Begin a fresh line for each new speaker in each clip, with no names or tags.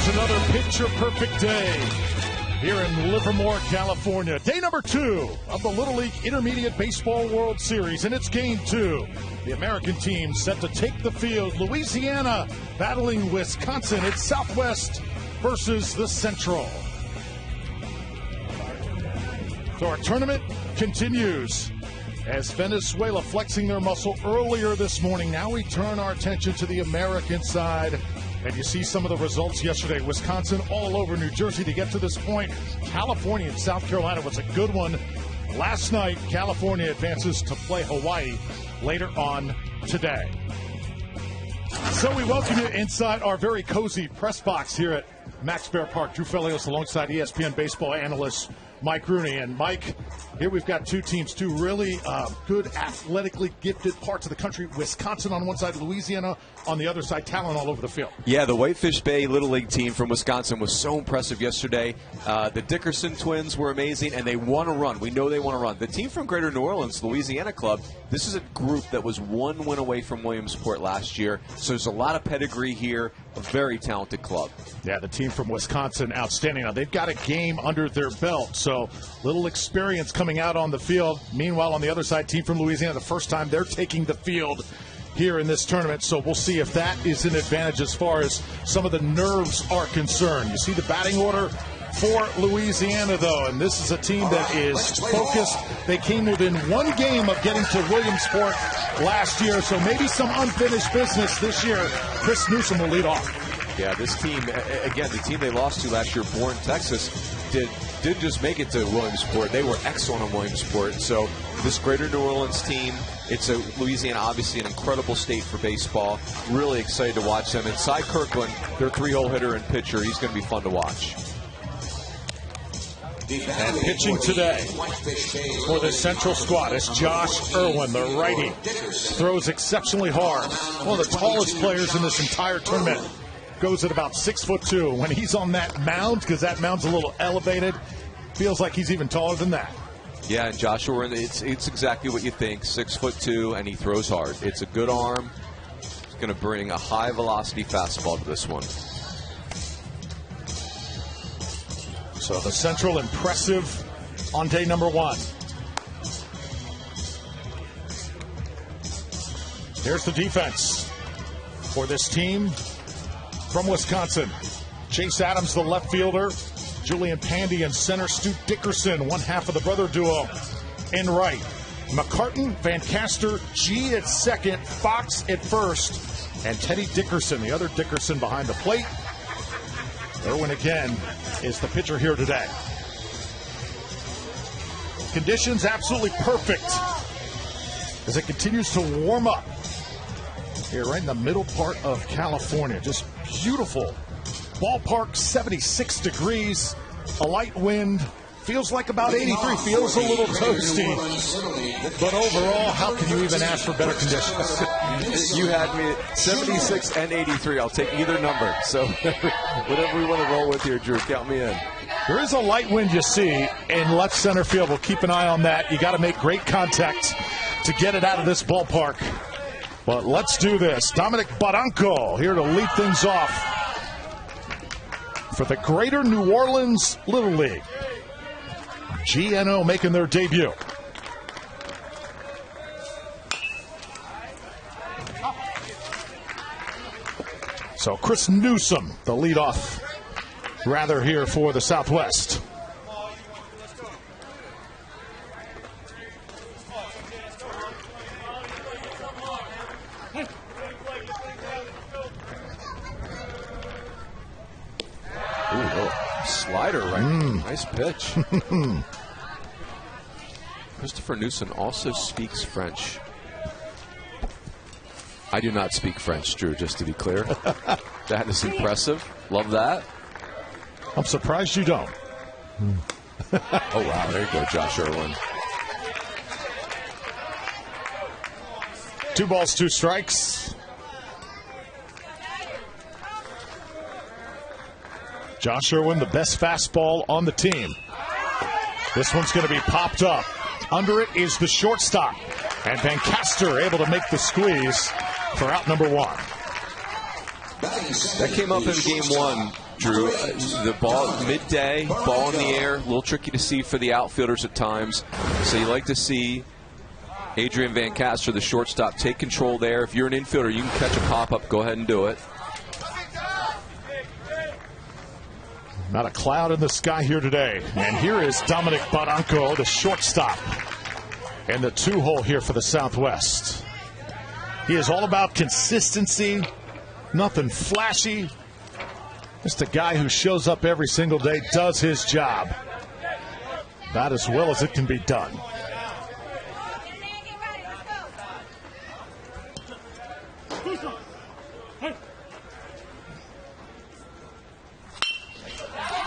is another picture-perfect day here in Livermore, California. Day number 2 of the Little League Intermediate Baseball World Series, and it's game 2. The American team set to take the field. Louisiana battling Wisconsin. It's Southwest versus the Central. So our tournament continues as Venezuela flexing their muscle earlier this morning. Now we turn our attention to the American side. And you see some of the results yesterday. Wisconsin all over New Jersey to get to this point. California and South Carolina was a good one. Last night, California advances to play Hawaii later on today. So we welcome you inside our very cozy press box here at Max Bear Park. Drew Felios alongside ESPN baseball analyst Mike Rooney. And Mike, here we've got two teams, two really good athletically gifted parts of the country. Wisconsin on one side, Louisiana on the other side, talent all over the field. Yeah, the Whitefish Bay Little League team from Wisconsin was so impressive yesterday. The Dickerson twins were amazing, and they want to run. We know they want to run. The team from Greater New Orleans, Louisiana club, this is a group that was one win away from Williamsport last year. So there's a lot of pedigree here, a very talented club. Yeah, the team from Wisconsin, outstanding. Now, they've got a game under their belt, so little experience coming out on the field. Meanwhile, on the other side, team from Louisiana, the first time they're taking the field here in this tournament, so we'll see if that is an advantage as far as some of the nerves are concerned. You see the batting order for Louisiana, though, and this is a team that is focused. They came within one game of getting to Williamsport last year, so maybe some unfinished business this year. Chris Newsom will lead off. Yeah, this team, again, the team they lost to last year, Bourne, Texas, did just make it to Williamsport. They were excellent in Williamsport. So this Greater New Orleans team, it's Louisiana, obviously an incredible state for baseball. Really excited to watch them. And Cy Kirkland, their 3-hole hitter and pitcher, he's going to be fun to watch. And pitching today for the Central squad is Josh Irwin, the righty. Throws exceptionally hard. One of the tallest players in this entire tournament. Goes at about 6'2". When he's on that mound, because that mound's a little elevated, feels like he's even taller than that. Yeah, and Joshua, it's exactly what you think. 6'2", and he throws hard. It's a good arm. He's going to bring a high velocity fastball to this one. So the Central impressive on day number 1. Here's the defense for this team from Wisconsin. Chase Adams, the left fielder. Julian Pandy in center. Stu Dickerson, one half of the brother duo, in right. McCartan, Van Caster, G at second, Fox at first, and Teddy Dickerson, the other Dickerson, behind the plate. Irwin again is the pitcher here today. Conditions absolutely perfect as it continues to warm up here right in the middle part of California. Just beautiful ballpark, 76 degrees, a light wind, feels like about 83, feels a little toasty, but overall, how can you even ask for better conditions? You had me at 76 and 83. I'll take either number, so whatever we want to roll with here, Drew, count me in. There is a light wind you see in left center field. We'll keep an eye on that. You got to make great contact to get it out of this ballpark. But let's do this. Dominic Barranco here to lead things off for the Greater New Orleans Little League. GNO making their debut. So Chris Newsom, the leadoff rather here for the Southwest. Slider right there. Nice pitch. Christopher Newsom also speaks French. I do not speak French, Drew, just to be clear. That is impressive. Love that. I'm surprised you don't. Oh, wow. There you go, Josh Irwin. 2 balls, 2 strikes. Josh Irwin, the best fastball on the team. This one's going to be popped up. Under it is the shortstop. And Van Caster able to make the squeeze for out number 1.
That came up in game one, Drew. The ball, midday, ball in the air, a little tricky to see for the outfielders at times. So you like to see Adrian Van Caster, the shortstop, take control there. If you're an infielder, you can catch a pop-up, go ahead and do it.
Not a cloud in the sky here today. And here is Dominic Barranco, the shortstop, in the 2-hole here for the Southwest. He is all about consistency, nothing flashy. Just a guy who shows up every single day, does his job. About as well as it can be done.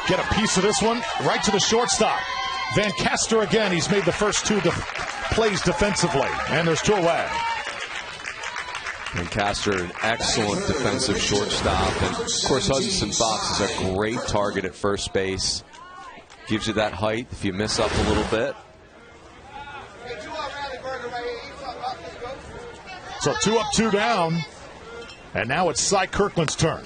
Get a piece of this one, right to the shortstop. Van Caster again, he's made the first 2 plays defensively, and there's 2 away.
Van Caster, an excellent defensive shortstop. And, of course, Hudson Fox is a great target at first base. Gives you that height if you miss up a little bit.
So 2 up, 2 down. And now it's Cy Kirkland's turn.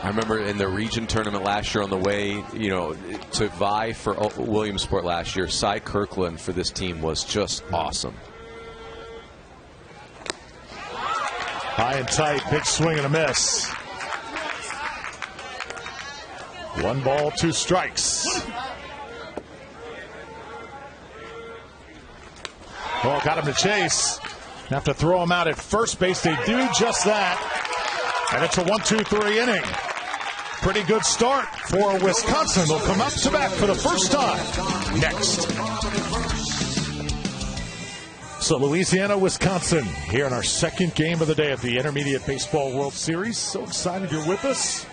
I remember in the region tournament last year on the way, to vie for Williamsport last year, Cy Kirkland for this team was just awesome.
High and tight, big swing and a miss. 1 ball, 2 strikes. Oh, got him to chase. Have to throw him out at first base. They do just that. And it's a 1-2-3 inning. Pretty good start for Wisconsin. They'll come up to bat for the first time next. So Louisiana, Wisconsin here in our second game of the day of the Intermediate Baseball World Series. So excited you're with us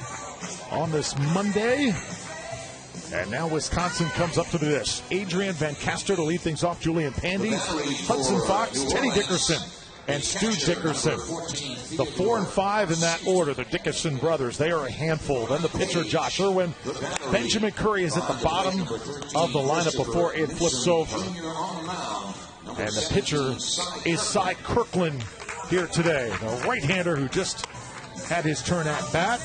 on this Monday. And now Wisconsin comes up to the dish. Adrian Van Caster to lead things off. Julian Pandy, Hudson Fox, Teddy Dickerson, and Stu Dickerson. The 4 and 5 in that order, the Dickerson brothers, they are a handful. Then the pitcher, Josh Irwin. Benjamin Curry is at the bottom of the lineup before it flips over. And the pitcher is Cy Kirkland here today, the right-hander who just had his turn at bat.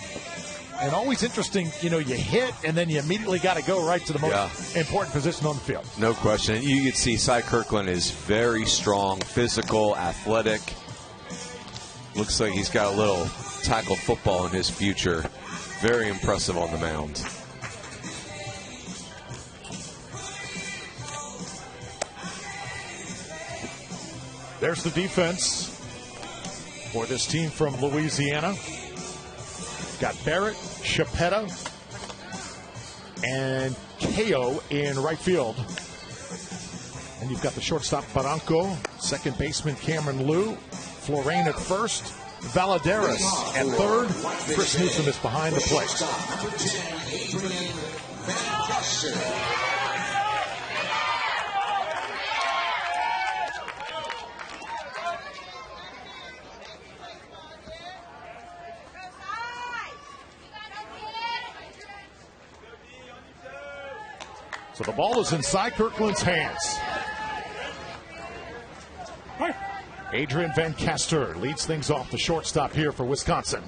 And always interesting, you hit and then you immediately got to go right to the most important position on the field.
No question. You can see Cy Kirkland is very strong, physical, athletic. Looks like he's got a little tackle football in his future. Very impressive on the mound.
There's the defense for this team from Louisiana. Got Barrett, Chapetta, and Ko in right field. And you've got the shortstop Barranco, second baseman Cameron Liu, Florane at first, Valadares at third. Chris Newsom is behind the plate. So the ball is in Cy Kirkland's hands. Adrian Van Caster leads things off, the shortstop here for Wisconsin.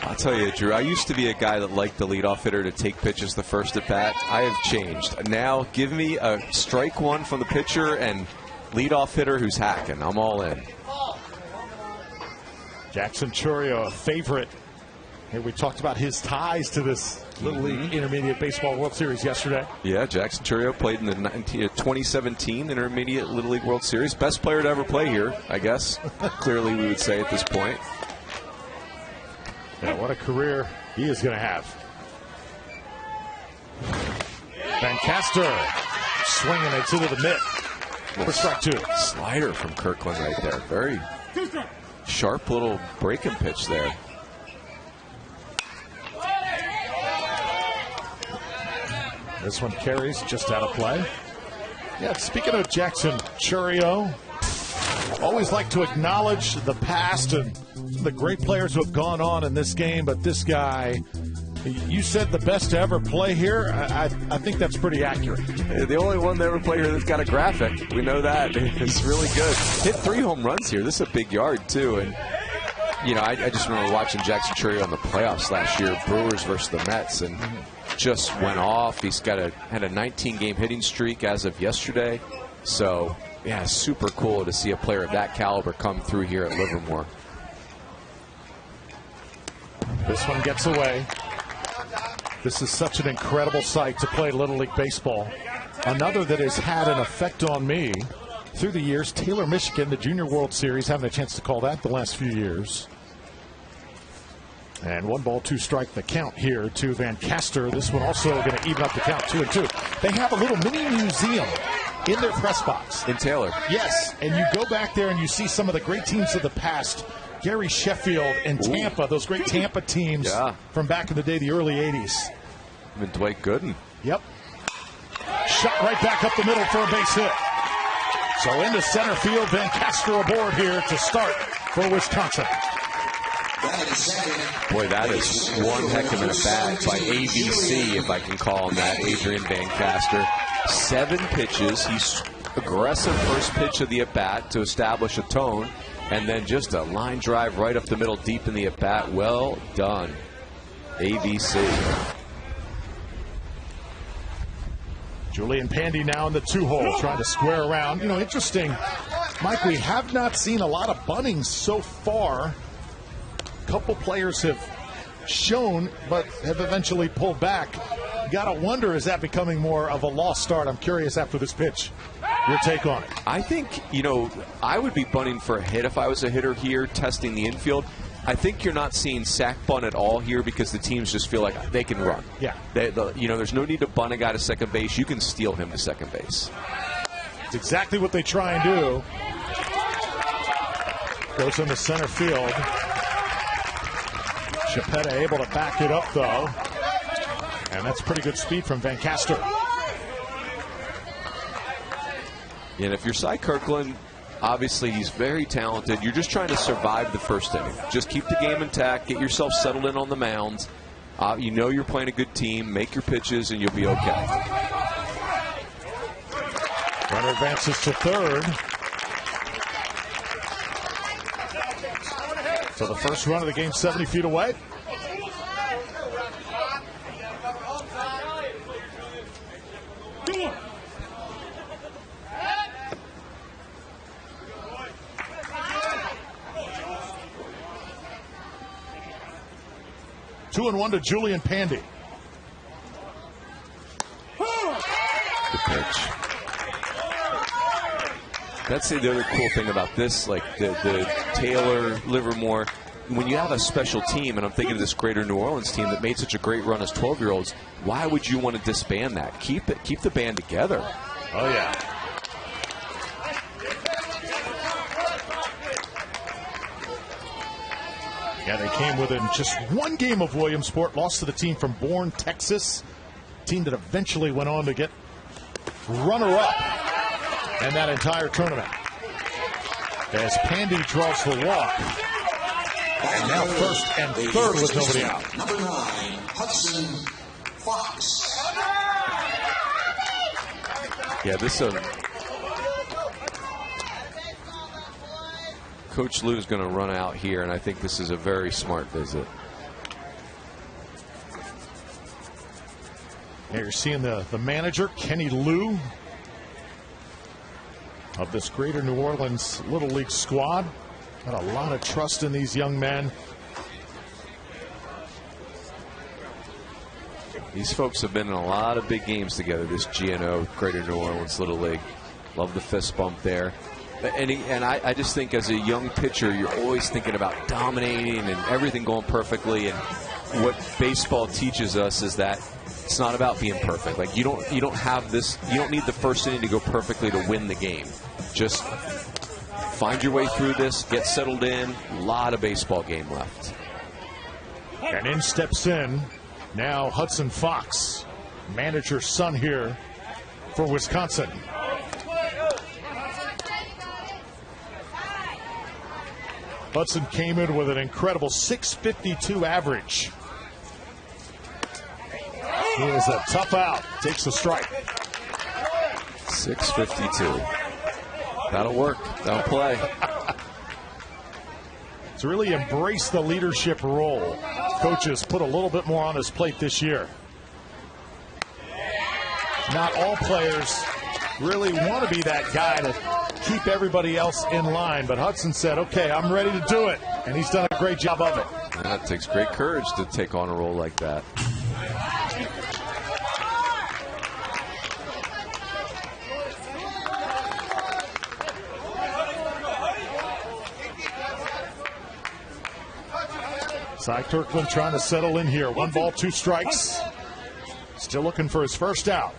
I'll tell you, Drew, I used to be a guy that liked the leadoff hitter to take pitches the first at bat. I have changed. Now give me a strike one from the pitcher and leadoff hitter who's hacking. I'm all in.
Jackson Churio, a favorite. Here we talked about his ties to this Little League Intermediate Baseball World Series yesterday.
Yeah, Jackson Churio played in the 2017 Intermediate Little League World Series. Best player to ever play here, I guess. Clearly, we would say at this point.
Yeah, what a career he is going to have. Van Caster swinging it to the mitt for strike 2.
Slider from Kirkland right there. Very sharp little breaking pitch there.
This one carries just out of play. Yeah, speaking of Jackson Churio, always like to acknowledge the past and of the great players who have gone on in this game, but this guy, you said the best to ever play here. I think that's pretty accurate.
The only one that ever played here that's got a graphic. We know that. It's really good. Hit 3 home runs here. This is a big yard, too. And, you know, I just remember watching Jackson Cherry on the playoffs last year, Brewers versus the Mets, and just went off. He's had a 19-game hitting streak as of yesterday. So, yeah, super cool to see a player of that caliber come through here at Livermore.
This one gets away. This is such an incredible sight to play Little League Baseball. Another that has had an effect on me through the years, Taylor, Michigan, the Junior World Series, having a chance to call that the last few years. And 1 ball, 2 strike the count here to Van Caster. This one also going to even up the count, 2-2. They have a little mini museum in their press box.
In Taylor.
Yes, and you go back there and you see some of the great teams of the past. Gary Sheffield and Tampa, those great Tampa teams from back in the day, the early 80s.
And Dwight Gooden.
Yep. Shot right back up the middle for a base hit. So into center field, Van Caster aboard here to start for Wisconsin.
Boy, that is one heck of an at-bat by ABC, if I can call him that, Adrian Van Caster. 7 pitches. He's aggressive first pitch of the at-bat to establish a tone. And then just a line drive right up the middle, deep in the at-bat. Well done, ABC.
Julian Pandy now in the 2-hole, trying to square around. You know, interesting, Mike, we have not seen a lot of buntings so far. A couple players have shown, but have eventually pulled back. You got to wonder, is that becoming more of a lost start? I'm curious after this pitch. Your take on it?
I think, you know, I would be bunting for a hit if I was a hitter here testing the infield. I think you're not seeing sack bunt at all here because the teams just feel like they can run.
Yeah.
You know, there's no need to bunt a guy to second base. You can steal him to second base.
It's exactly what they try and do. Goes into center field. Chapetta able to back it up, though. And that's pretty good speed from Van Caster.
And if you're Cy Kirkland, obviously he's very talented. You're just trying to survive the first inning. Just keep the game intact. Get yourself settled in on the mound. You know you're playing a good team. Make your pitches, and you'll be okay.
Runner advances to third. So the first run of the game 70 feet away. Two and one to Julian Pandy.
Good pitch. That's the other cool thing about this, like the Taylor, Livermore. When you have a special team, and I'm thinking of this Greater New Orleans team that made such a great run as 12-year-olds, why would you want to disband that? Keep the band together.
Oh, yeah. Yeah, they came within just 1 game of Williamsport, lost to the team from Bourne, Texas, team that eventually went on to get runner-up in that entire tournament. As Pandy draws the walk, and now first and third with nobody out.
Number 9, Hudson Fox.
Yeah, this Coach Lou is going to run out here, and I think this is a very smart visit.
Yeah, you're seeing the manager, Kenny Lou, of this Greater New Orleans Little League squad. Got a lot of trust in these young men.
These folks have been in a lot of big games together, this GNO, Greater New Orleans Little League. Love the fist bump there. And I just think as a young pitcher, you're always thinking about dominating and everything going perfectly. And what baseball teaches us is that it's not about being perfect. Like you don't have this. You don't need the first inning to go perfectly to win the game. Just find your way through this, get settled in. A lot of baseball game left.
And in steps in now Hudson Fox, manager's son here for Wisconsin. Hudson came in with an incredible 652 average. He is a tough out. Takes the strike.
652. That'll work. That'll play.
To really embrace the leadership role, coaches put a little bit more on his plate this year. Not all players really want to be that guy to keep everybody else in line, but Hudson said, okay, I'm ready to do it, and he's done a great job of it.
That takes great courage to take on a role like that.
Cy Kirkland trying to settle in here. 1 ball, 2 strikes. Still looking for his first out.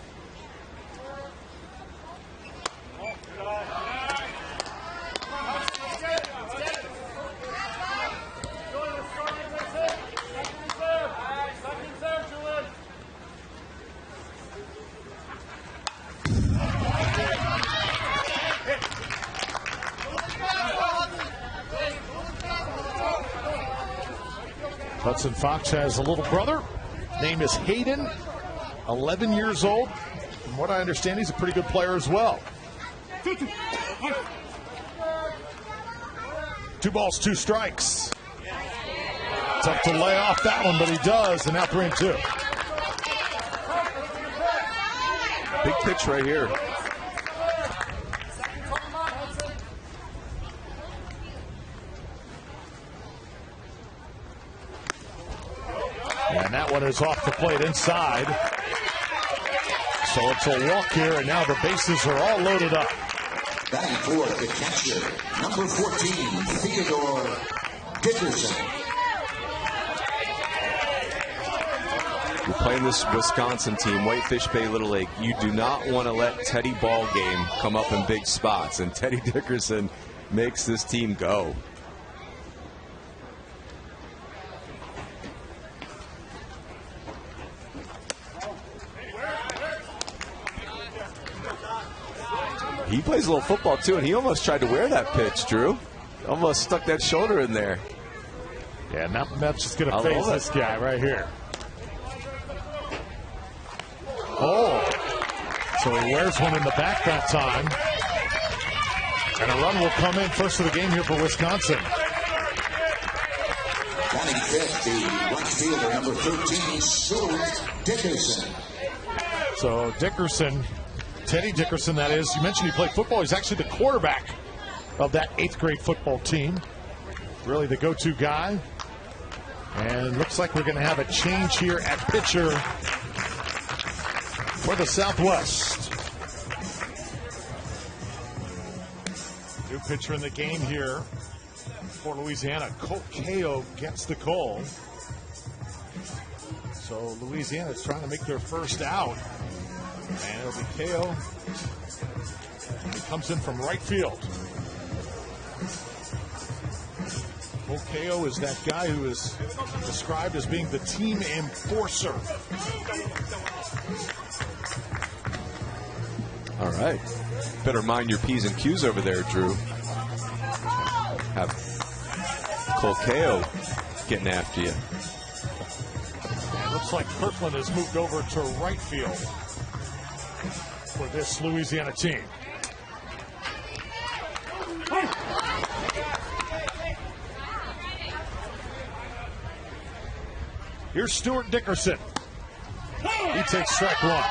Hudson Fox has a little brother. Name is Hayden, 11 years old. From what I understand, he's a pretty good player as well. 2 balls, 2 strikes. Tough to lay off that one, but he does, and now 3-2.
Big pitch right here.
And that one is off the plate inside. So it's a walk here, and now the bases are all loaded up.
Batting for the catcher, number 14, Theodore Dickerson.
You're playing this Wisconsin team, Whitefish Bay Little League. You do not want to let Teddy Ballgame come up in big spots, and Teddy Dickerson makes this team go. He plays a little football, too, and he almost tried to wear that pitch, Drew. Almost stuck that shoulder in there.
Yeah, that's just going to face this guy right here. Oh, so he wears one in the back that time. And a run will come in first of the game here for Wisconsin.
Batting fifth, the right fielder, number 13, Stuart Dickerson.
So Dickerson, Teddy Dickerson, that is. You mentioned he played football. He's actually the quarterback of that 8th grade football team. Really the go-to guy. And looks like we're going to have a change here at pitcher for the Southwest. New pitcher in the game here for Louisiana. Colt Kao gets the call. So Louisiana is trying to make their first out. And it'll be Kao. He comes in from right field. Colt Kao is that guy who is described as being the team enforcer.
All right. Better mind your P's and Q's over there, Drew. Have Colt Kao getting after you.
And looks like Kirkland has moved over to right field for this Louisiana team. Here's Stuart Dickerson. He takes strike 1.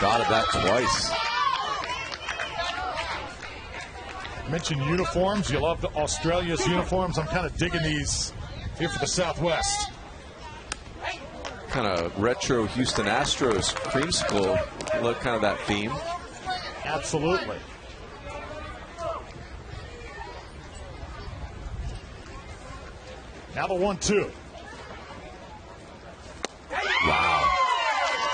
Got it back twice.
Mentioned uniforms. You love the Australia's uniforms. I'm kind of digging these here for the Southwest.
Kind of retro Houston Astros creamsicle look, kind of that theme.
Absolutely. Now the 1-2.
Wow.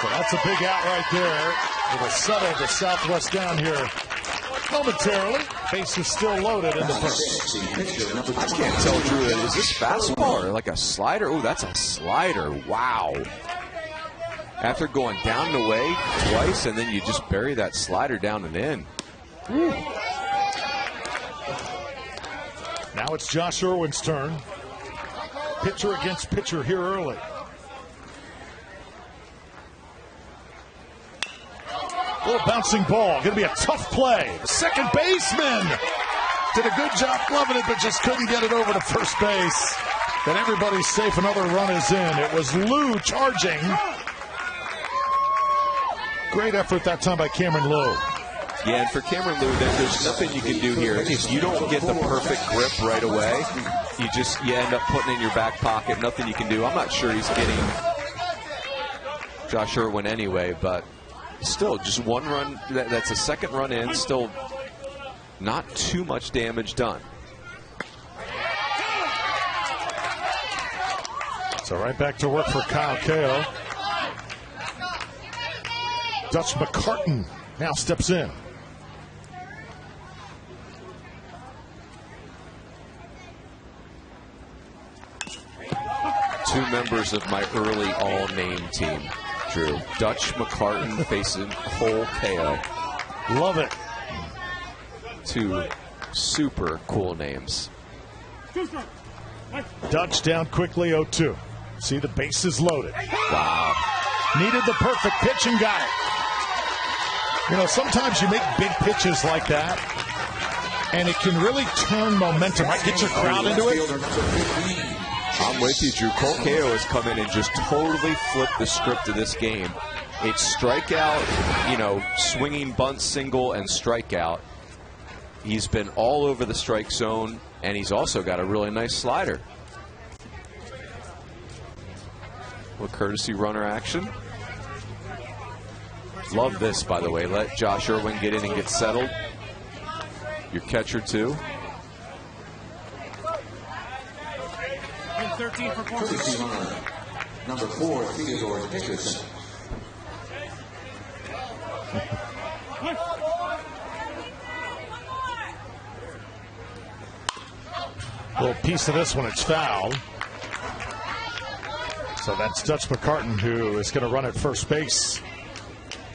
So that's a big out right there. It'll settle the Southwest down here momentarily. Base is still loaded in the first.
I can't tell, Drew, is this fastball or like a slider? Oh, that's a slider. Wow. After going down and away twice, and then you just bury that slider down and in. Woo.
Now it's Josh Irwin's turn. Pitcher against pitcher here early. Little bouncing ball. Going to be a tough play. The second baseman did a good job gloving it, but just couldn't get it over to first base. Then everybody's safe. Another run is in. It was Lou charging. Great effort that time by Cameron Lou.
Yeah, and for Cameron Lou, there's nothing you can do here. If you don't get the perfect grip right away, you end up putting it in your back pocket. Nothing you can do. I'm not sure he's getting Josh Irwin anyway, but still, just one run. That's a second run in. Still not too much damage done.
So right back to work for Kyle Kao. Dutch McCartan now steps in.
Two members of my early all-name team, Drew. Dutch McCartan facing Cole Kao.
Love it.
Two super cool names.
Dutch down quickly, 0-2. See, the base is loaded.
Wow.
Needed the perfect pitch and got it. You know, sometimes you make big pitches like that, and it can really turn momentum. Right? Get your crowd into it.
I'm with you, Drew. Cole Kao has come in and just totally flipped the script of this game. It's strikeout, swinging bunt, single, and strikeout. He's been all over the strike zone, and he's also got a really nice slider. Little courtesy runner action. Love this, by the way. Let Josh Irwin get in and get settled. Your catcher, too.
13 for courtesy runner. Number 4, Theodore Dickerson.
Little piece of this one, it's foul. So that's Dutch McCartan, who is going to run at first base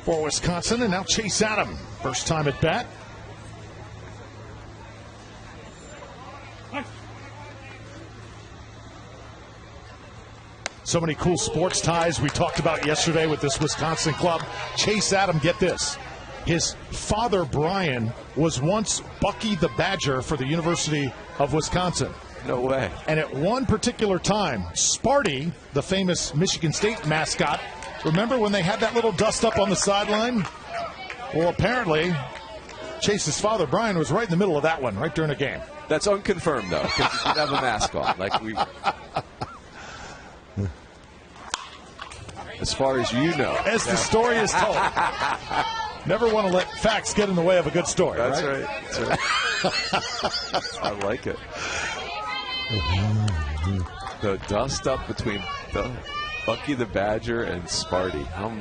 for Wisconsin. And now Chase Adam, first time at bat. So many cool sports ties we talked about yesterday with this Wisconsin club. Chase Adam, get this. His father, Brian, was once Bucky the Badger for the University of Wisconsin.
No way.
And at one particular time, Sparty, the famous Michigan State mascot, remember when they had that little dust up on the sideline? Well, apparently, Chase's father, Brian, was right in the middle of that one, right during a game.
That's unconfirmed, though, because he didn't have a mask on. As far as you know.
As the story is told. Never want to let facts get in the way of a good story.
That's
right.
That's right. I like it. The dust up between Bucky the Badger and Sparty. How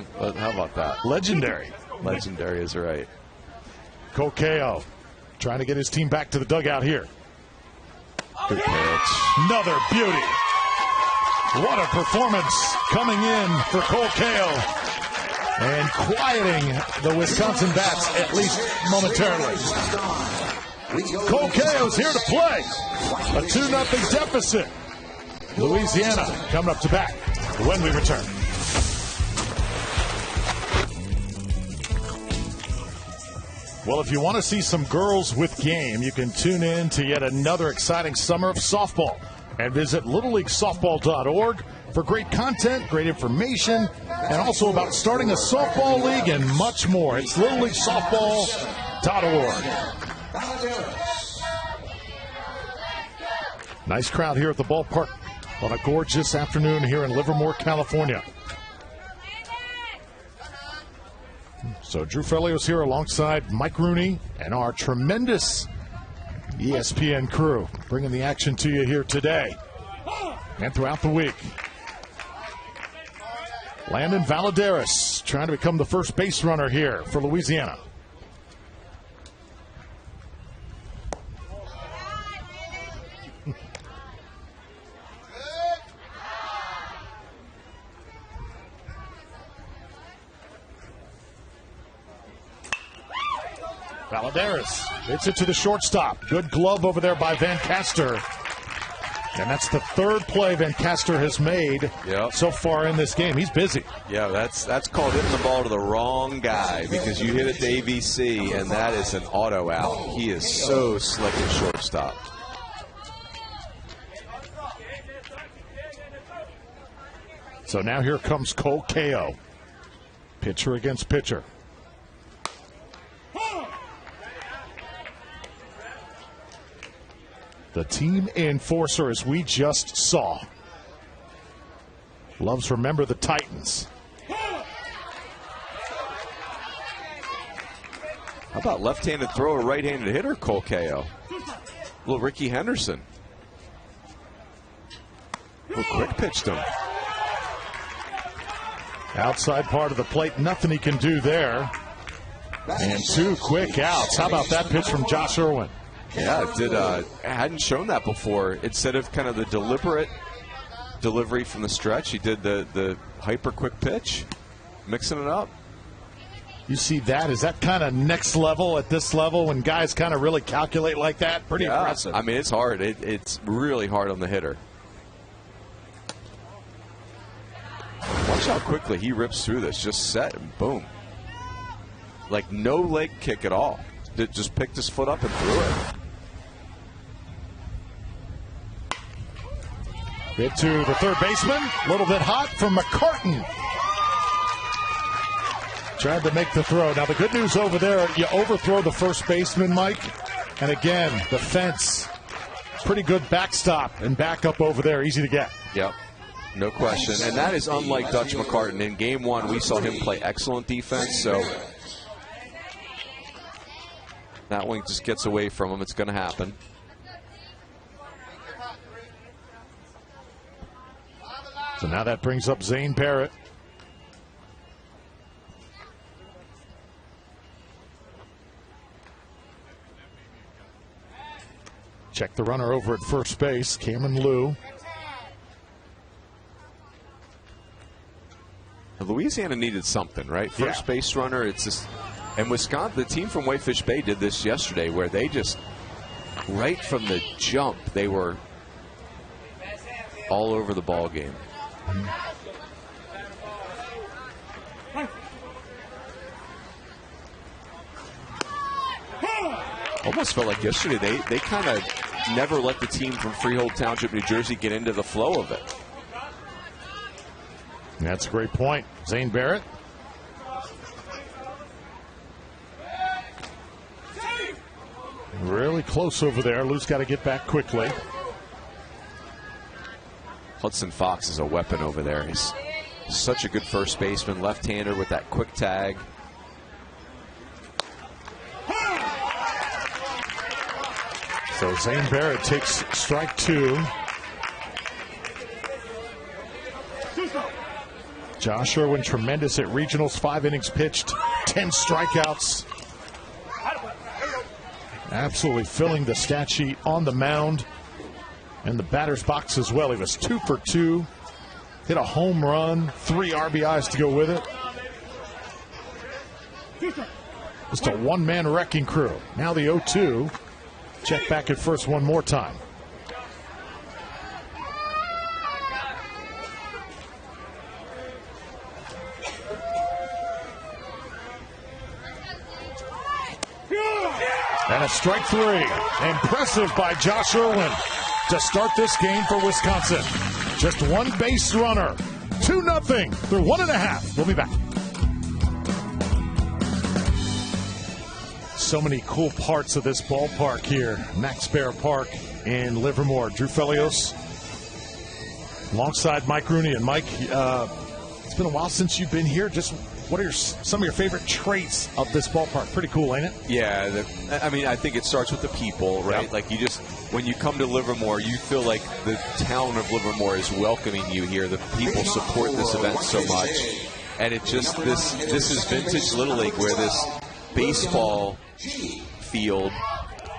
about that?
Legendary.
Legendary is right.
Cole Kao trying to get his team back to the dugout here.
Good pitch.
Another beauty. What a performance coming in for Cole Kao. And quieting the Wisconsin bats, at least momentarily. Cole Kao's here to play. A 2-0 deficit. Louisiana coming up to bat when we return. Well, if you want to see some girls with game, you can tune in to yet another exciting summer of softball. And visit LittleLeagueSoftball.org for great content, great information, and also about starting a softball league and much more. It's LittleLeagueSoftball.org. Nice crowd here at the ballpark on a gorgeous afternoon here in Livermore, California. So Drew Felios here alongside Mike Rooney and our tremendous ESPN crew, bringing the action to you here today and throughout the week. Landon Valadares trying to become the first base runner here for Louisiana. Valadares hits it to the shortstop. Good glove over there by Van Caster. And that's the third play Van Caster has made so far in this game. He's busy.
Yeah, that's called hitting the ball to the wrong guy, because you hit it to AVC, and that is an auto out. He is so slick at shortstop.
So now here comes Cole Ko. Pitcher against pitcher. The team enforcer, as we just saw. Loves remember the Titans.
How about left-handed thrower, right-handed hitter, Cole Ko? Little Ricky Henderson. Well, quick pitched him.
Outside part of the plate, nothing he can do there. And 2 quick outs. How about that pitch from Josh Irwin?
Yeah, it hadn't shown that before. Instead of kind of the deliberate delivery from the stretch, he did the hyper quick pitch, mixing it up.
You see that? Is that kind of next level at this level when guys kind of really calculate like that? Pretty impressive.
I mean, it's hard. It's really hard on the hitter. Watch how quickly he rips through this. Just set and boom. Like no leg kick at all. Just picked his foot up and threw it.
Hit to the third baseman. A little bit hot from McCartan. Tried to make the throw. Now the good news over there, you overthrow the first baseman, Mike. And again, the fence. Pretty good backstop and backup over there. Easy to get.
Yep. No question. And that is unlike Dutch McCartan. In game 1, we saw him play excellent defense. So that one just gets away from him. It's going to happen.
So now that brings up Zane Barrett. Check the runner over at first base, Cameron Liu.
Louisiana needed something, right? First base runner. It's just, and Wisconsin, the team from Whitefish Bay did this yesterday, where they just, right from the jump, they were all over the ball game. Almost felt like yesterday they kind of never let the team from Freehold Township, New Jersey, get into the flow of it.
That's a great point. Zane Barrett. Really close over there. Lou's got to get back quickly.
Hudson Fox is a weapon over there. He's such a good first baseman, left-hander with that quick tag.
So Zane Barrett takes strike 2. Josh Irwin, tremendous at regionals, 5 innings pitched, 10 strikeouts. Absolutely filling the stat sheet on the mound and the batter's box as well. He was 2 for 2, hit a home run, 3 RBIs to go with it. Just a one-man wrecking crew. Now the 0-2. Check back at first one more time. And a strike 3. Impressive by Josh Irwin to start this game for Wisconsin. Just one base runner. 2-0 through 1.5. We'll be back. So many cool parts of this ballpark here. Max Baer Park in Livermore. Drew Felios alongside Mike Rooney. And Mike, it's been a while since you've been here. Just what are some of your favorite traits of this ballpark? Pretty cool, ain't it?
Yeah, I mean, I think it starts with the people, right? Yep. Like you just, when you come to Livermore, you feel like the town of Livermore is welcoming you here. The people support this event so much. And it just, this is vintage Little League, where this baseball field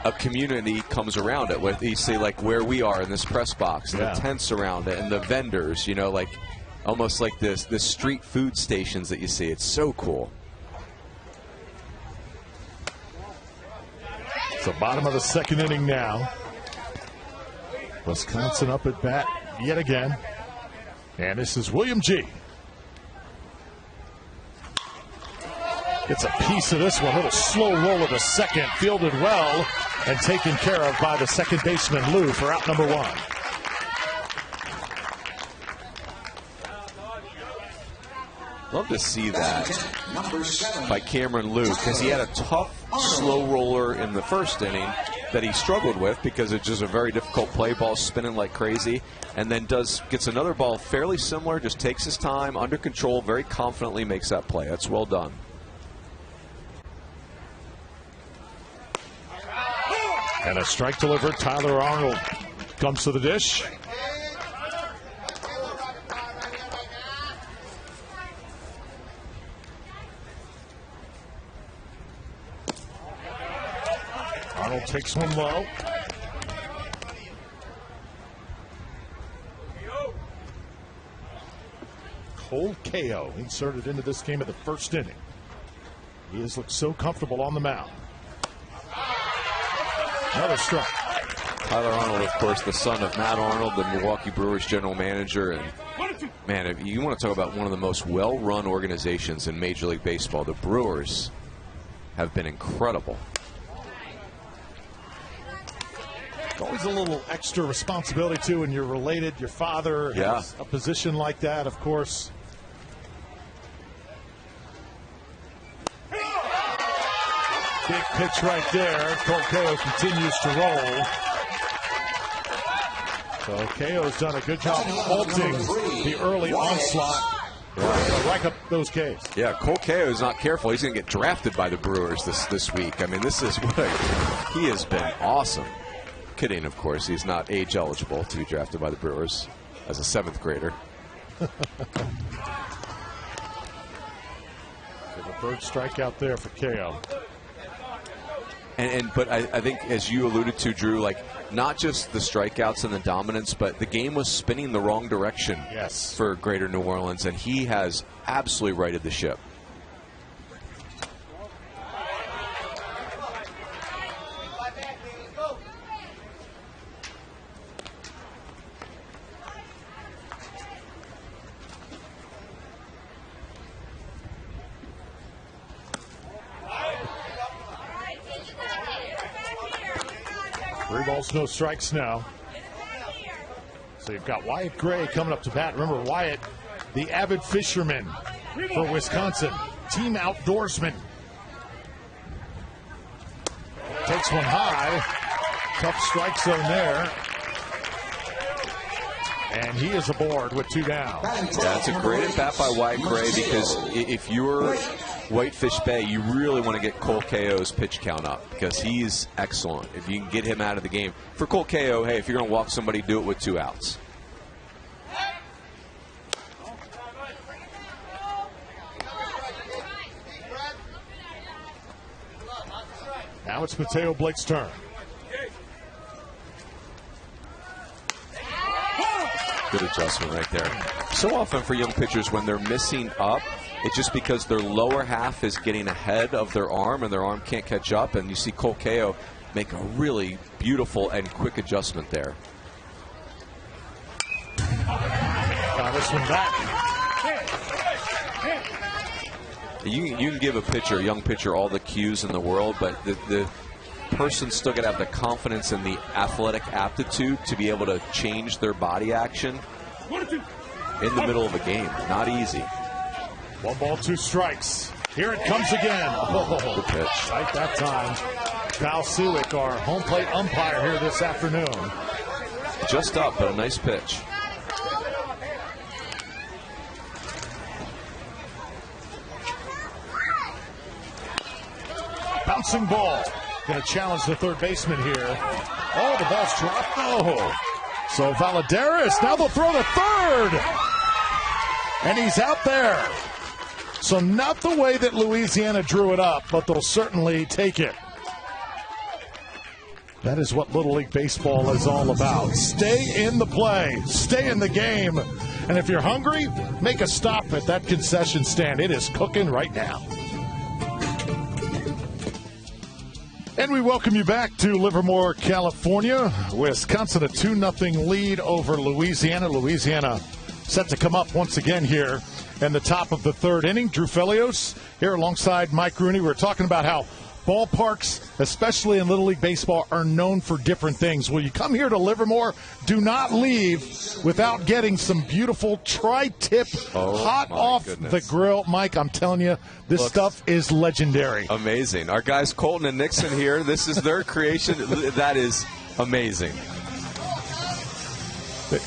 a community comes around it. With you see, like where we are in this press box, and the tents around it, and the vendors. You know, like almost like the street food stations that you see. It's so cool.
It's the bottom of the second inning now. Wisconsin up at bat yet again. And this is William G. Gets a piece of this one. A little slow roll of the second. Fielded well and taken care of by the second baseman, Lou, for out number one.
Love to see that by Cameron Lou, because he had a tough, slow roller in the first inning that he struggled with because it's just a very difficult play, ball spinning like crazy, and then gets another ball fairly similar, just takes his time, under control, very confidently makes that play. That's well done.
And a strike delivered. Tyler Arnold comes to the dish. Arnold takes one low. Cole KO inserted into this game of the first inning. He has looked so comfortable on the mound. Another strike.
Tyler Arnold, of course, the son of Matt Arnold, the Milwaukee Brewers general manager. And, man, if you want to talk about one of the most well-run organizations in Major League Baseball, the Brewers have been incredible.
Always a little extra responsibility, too, when you're related. Your father has a position like that, of course. Big pitch right there. Cole KO continues to roll. So KO's done a good job halting the early onslaught. Rack up those Ks.
Yeah, Cole KO is not careful. He's going to get drafted by the Brewers this week. I mean, this is what he has been awesome. Kidding, of course. He's not age eligible to be drafted by the Brewers as a 7th grader.
A third strikeout there for KO.
But I think, as you alluded to, Drew, like not just the strikeouts and the dominance, but the game was spinning the wrong direction for Greater New Orleans, and he has absolutely righted the ship.
Three balls, no strikes now. So you've got Wyatt Gray coming up to bat. Remember, Wyatt, the avid fisherman for Wisconsin, team outdoorsman. Takes one high. Tough strike zone there. And he is aboard with 2 down.
Yeah, it's a great at bat by Wyatt Gray, because if you're Whitefish Bay, you really want to get Cole KO's pitch count up, because he's excellent. If you can get him out of the game. For Cole KO, hey, if you're going to walk somebody, do it with 2 outs.
Now it's Mateo Blake's turn.
Good adjustment right there. So often for young pitchers, when they're missing up, it's just because their lower half is getting ahead of their arm and their arm can't catch up. And you see Cole KO make a really beautiful and quick adjustment there.
Got this one back.
You can give a young pitcher, all the cues in the world, but the person's still got to have the confidence and the athletic aptitude to be able to change their body action in the middle of a game. Not easy.
1 ball, 2 strikes. Here it comes again. Oh,
good pitch.
Right that time. Val Sewick, our home plate umpire here this afternoon.
Just up, but a nice pitch.
Bouncing ball. Going to challenge the third baseman here. Oh, the ball's dropped. Oh. So Valadares, now they'll throw the third. And he's out there. So not the way that Louisiana drew it up, but they'll certainly take it. That is what Little League Baseball is all about. Stay in the play. Stay in the game. And if you're hungry, make a stop at that concession stand. It is cooking right now. And we welcome you back to Livermore, California. Wisconsin a 2-0 lead over Louisiana. Louisiana set to come up once again here in the top of the third inning. Drew Felios here alongside Mike Rooney. We're talking about how ballparks, especially in Little League Baseball, are known for different things. When you come here to Livermore, do not leave without getting some beautiful tri-tip hot off the grill. Mike, I'm telling you, this stuff is legendary.
Amazing. Our guys Colton and Nixon here, this is their creation. That is amazing.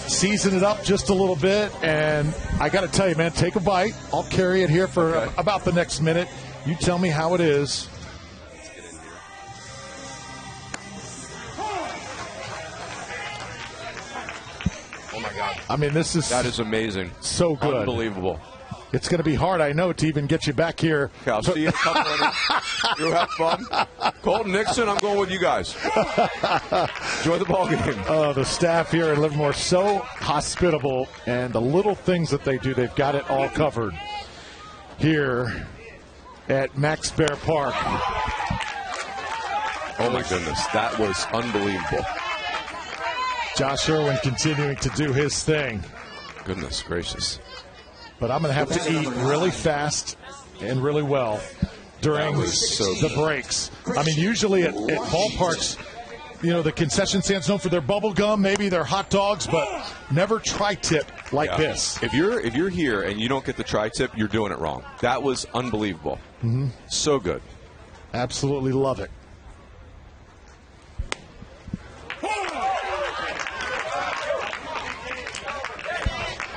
Season it up just a little bit, and I got to tell you, man, take a bite. I'll carry it here for about the next minute. You tell me how it is.
Oh, my God.
I mean, that
is amazing.
So good.
Unbelievable.
It's going to be hard, I know, to even get you back here.
Okay, I'll see you in a couple minutes. You have fun. Colton Nixon, I'm going with you guys. Enjoy the ball game.
The staff here in Livermore, so hospitable, and the little things that they do, they've got it all covered here at Max Bear Park.
Oh, my goodness. That was unbelievable.
Josh Irwin continuing to do his thing.
Goodness gracious.
But I'm going to have to eat really fast and really well during the breaks. I mean, usually at ballparks, you know, the concession stands known for their bubble gum, maybe their hot dogs, but never tri-tip like this.
If you're here and you don't get the tri-tip, you're doing it wrong. That was unbelievable.
Mm-hmm.
So good.
Absolutely love it.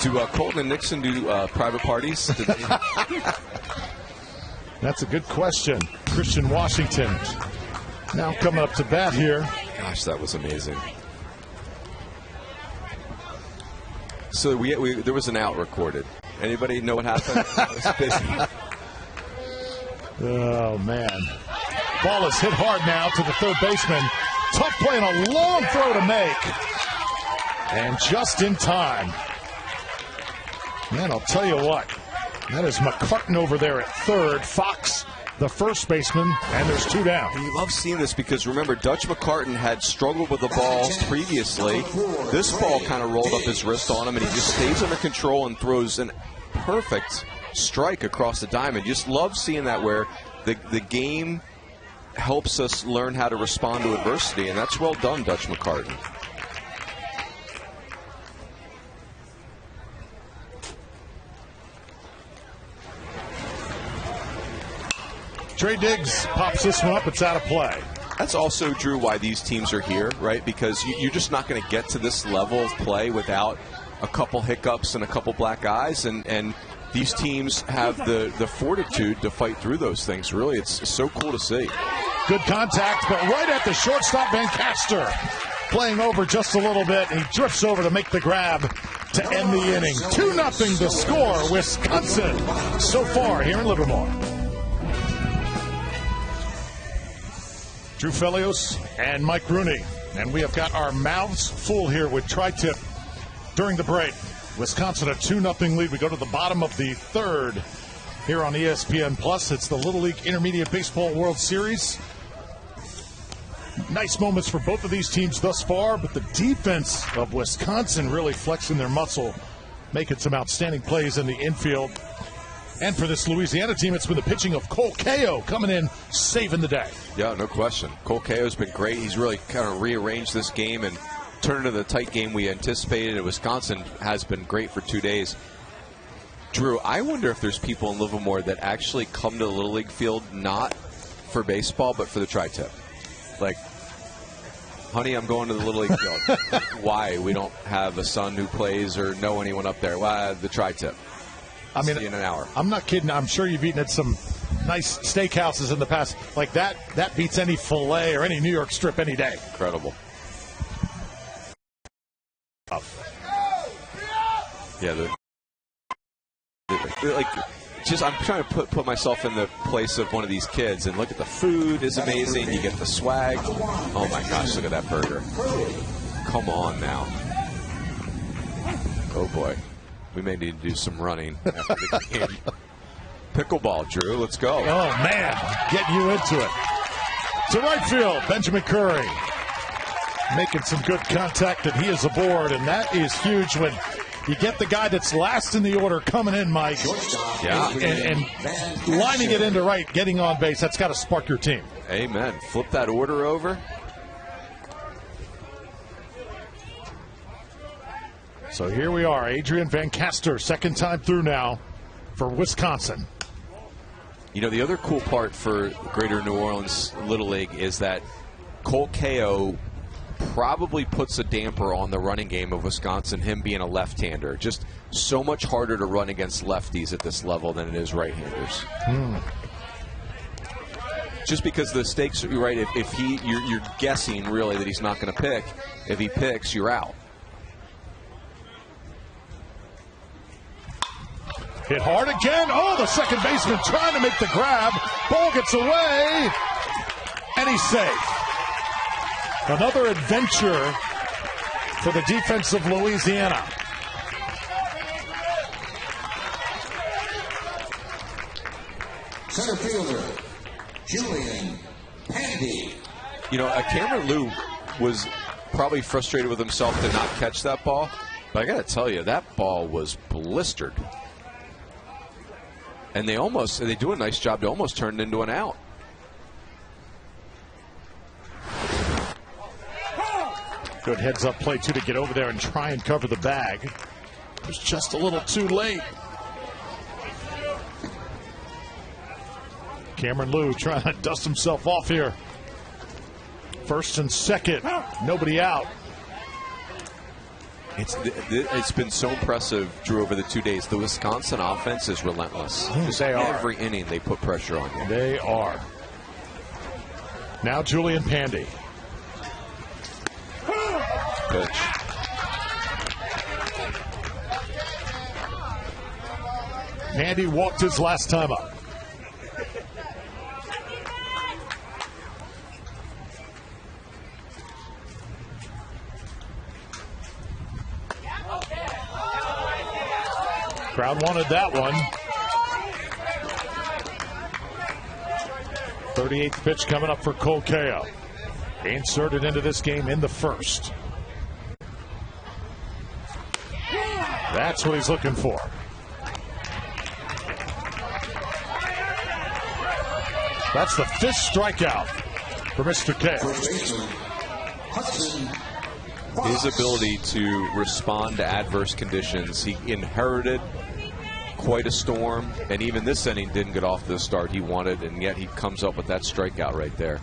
Do Colton and Nixon do private parties?
That's a good question. Christian Washington now coming up to bat here.
Gosh, that was amazing. So there was an out recorded. Anybody know what happened?
Oh, man. Ball is hit hard now to the third baseman. Tough play and a long throw to make. And just in time. Man, I'll tell you what, that is McCartan over there at third. Fox, the first baseman, and there's two down.
And you love seeing this because, remember, Dutch McCartan had struggled with the ball previously. This ball kind of rolled up his wrist on him, and he just stays under control and throws an perfect strike across the diamond. Just love seeing that where the game helps us learn how to respond to adversity, and that's well done, Dutch McCartan.
Trey Diggs pops this one up. It's out of play.
That's also, Drew, why these teams are here, right? Because you're just not going to get to this level of play without a couple hiccups and a couple black eyes. And these teams have the fortitude to fight through those things. Really, it's so cool to see.
Good contact, but right at the shortstop, Van Caster playing over just a little bit. He drifts over to make the grab to end the inning. 2-0 the score, Wisconsin, so far here in Livermore. Drew Felios and Mike Rooney. And we have got our mouths full here with tri-tip during the break. Wisconsin a 2-0 lead. We go to the bottom of the third here on ESPN+. It's the Little League Intermediate Baseball World Series. Nice moments for both of these teams thus far, but the defense of Wisconsin really flexing their muscle, making some outstanding plays in the infield. And for this Louisiana team, it's been the pitching of Cole Kao coming in, saving the day.
Yeah, no question. Cole Kao's been great. He's really kind of rearranged this game and turned it into the tight game we anticipated. And Wisconsin has been great for 2 days. Drew, I wonder if there's people in Livermore that actually come to the Little League field not for baseball, but for the tri-tip. Like, honey, I'm going to the Little League field. Why? We don't have a son who plays or know anyone up there. Why? The tri-tip.
I mean,
in an hour.
I'm not kidding. I'm sure you've eaten at some nice steakhouses in the past. Like that beats any filet or any New York strip any day.
Incredible. Yeah, like I'm trying to put myself in the place of one of these kids and look at the food is amazing. You get the swag. Oh my gosh, look at that burger. Come on now. Oh boy. We may need to do some running after the game. Pickleball, Drew. Let's go.
Oh man, getting you into it. To right field, Benjamin Curry. Making some good contact, and he is aboard, and that is huge when you get the guy that's last in the order coming in, Mike.
Yeah.
And lining it into right, getting on base. That's got to spark your team.
Amen. Flip that order over.
So here we are, Adrian Van Caster, second time through now for Wisconsin.
You know, the other cool part for Greater New Orleans Little League is that Cole Ko probably puts a damper on the running game of Wisconsin, him being a left-hander. Just so much harder to run against lefties at this level than it is right-handers. Just because the stakes, right, if you're guessing really that he's not going to pick. If he picks, you're out.
Hit hard again. Oh, the second baseman trying to make the grab. Ball gets away, and he's safe. Another adventure for the defense of Louisiana.
Center fielder, Julian Pandy.
You know, Cameron Liu was probably frustrated with himself to not catch that ball, but I got to tell you, that ball was blistered. And they do a nice job to almost turn it into an out.
Good heads-up play, too, to get over there and try and cover the bag. It was just a little too late. Cameron Liu trying to dust himself off here. First and second, nobody out.
It's been so impressive, Drew, over the 2 days. The Wisconsin offense is relentless. Just
they are.
Every inning they put pressure on you.
They are. Now Julian Pandy.
Pitch.
Pandy walked his last time up. Crowd wanted that one. 38th pitch coming up for Cole Ko. Inserted into this game in the first. That's what he's looking for. That's the fifth strikeout for Mr. K.
His ability to respond to adverse conditions, he inherited quite a storm, and even this inning didn't get off the start he wanted, and yet he comes up with that strikeout right there.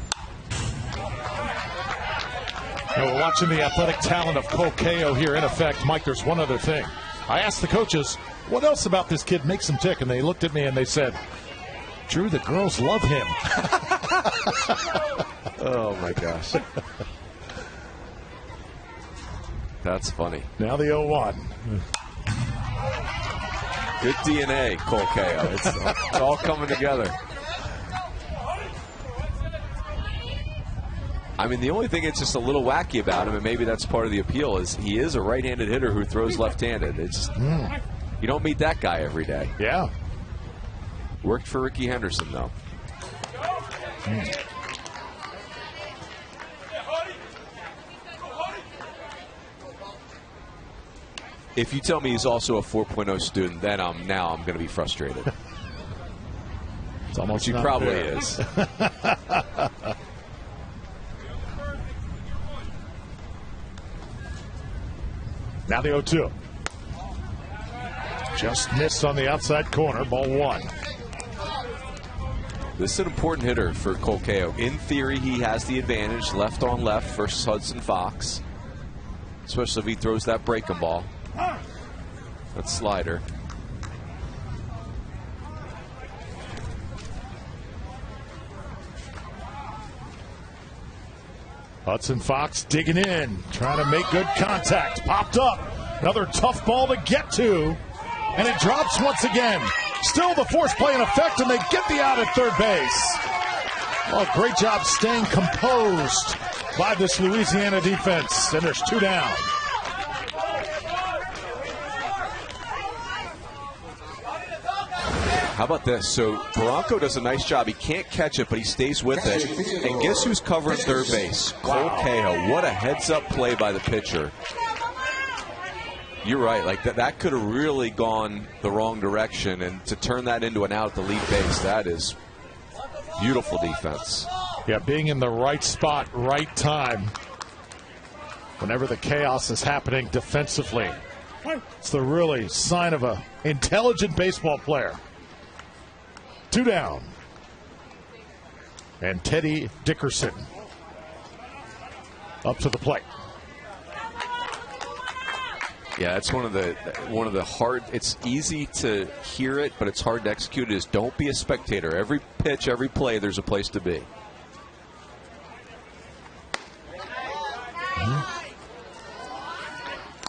Now we're watching the athletic talent of Cole Ko here in effect. Mike, there's one other thing. I asked the coaches, what else about this kid makes him tick? And they looked at me and they said, Drew, the girls love him.
Oh, my gosh. That's funny.
Now the 0-1.
Good DNA, Cole Ko. It's all coming together. I mean, the only thing that's just a little wacky about him, and maybe that's part of the appeal, is he is a right-handed hitter who throws left-handed. It's you don't meet that guy every day.
Yeah.
Worked for Ricky Henderson, though. If you tell me he's also a 4.0 student, then I'm going to be frustrated.
It's almost
which he probably is.
Now the 0-2. Just missed on the outside corner. Ball one.
This is an important hitter for Cole Ko. In theory, he has the advantage left on left versus Hudson Fox, especially if he throws that breaking ball. That slider.
Hudson Fox digging in, trying to make good contact. Popped up. Another tough ball to get to. And it drops once again. Still the force play in effect, and they get the out at third base. Oh, great job staying composed by this Louisiana defense, and there's 2 down.
How about this? So Bronco does a nice job. He can't catch it, but he stays with it. And guess who's covering third base? Cole Cahill. What a heads-up play by the pitcher. You're right. Like that could have really gone the wrong direction, and to turn that into an out at the lead base, that is beautiful defense.
Yeah, being in the right spot, right time. Whenever the chaos is happening defensively, it's the really sign of an intelligent baseball player. 2 down. And Teddy Dickerson up to the plate.
Yeah, it's one of the hard. It's easy to hear it, but it's hard to execute. Is don't be a spectator. Every pitch, every play, there's a place to be.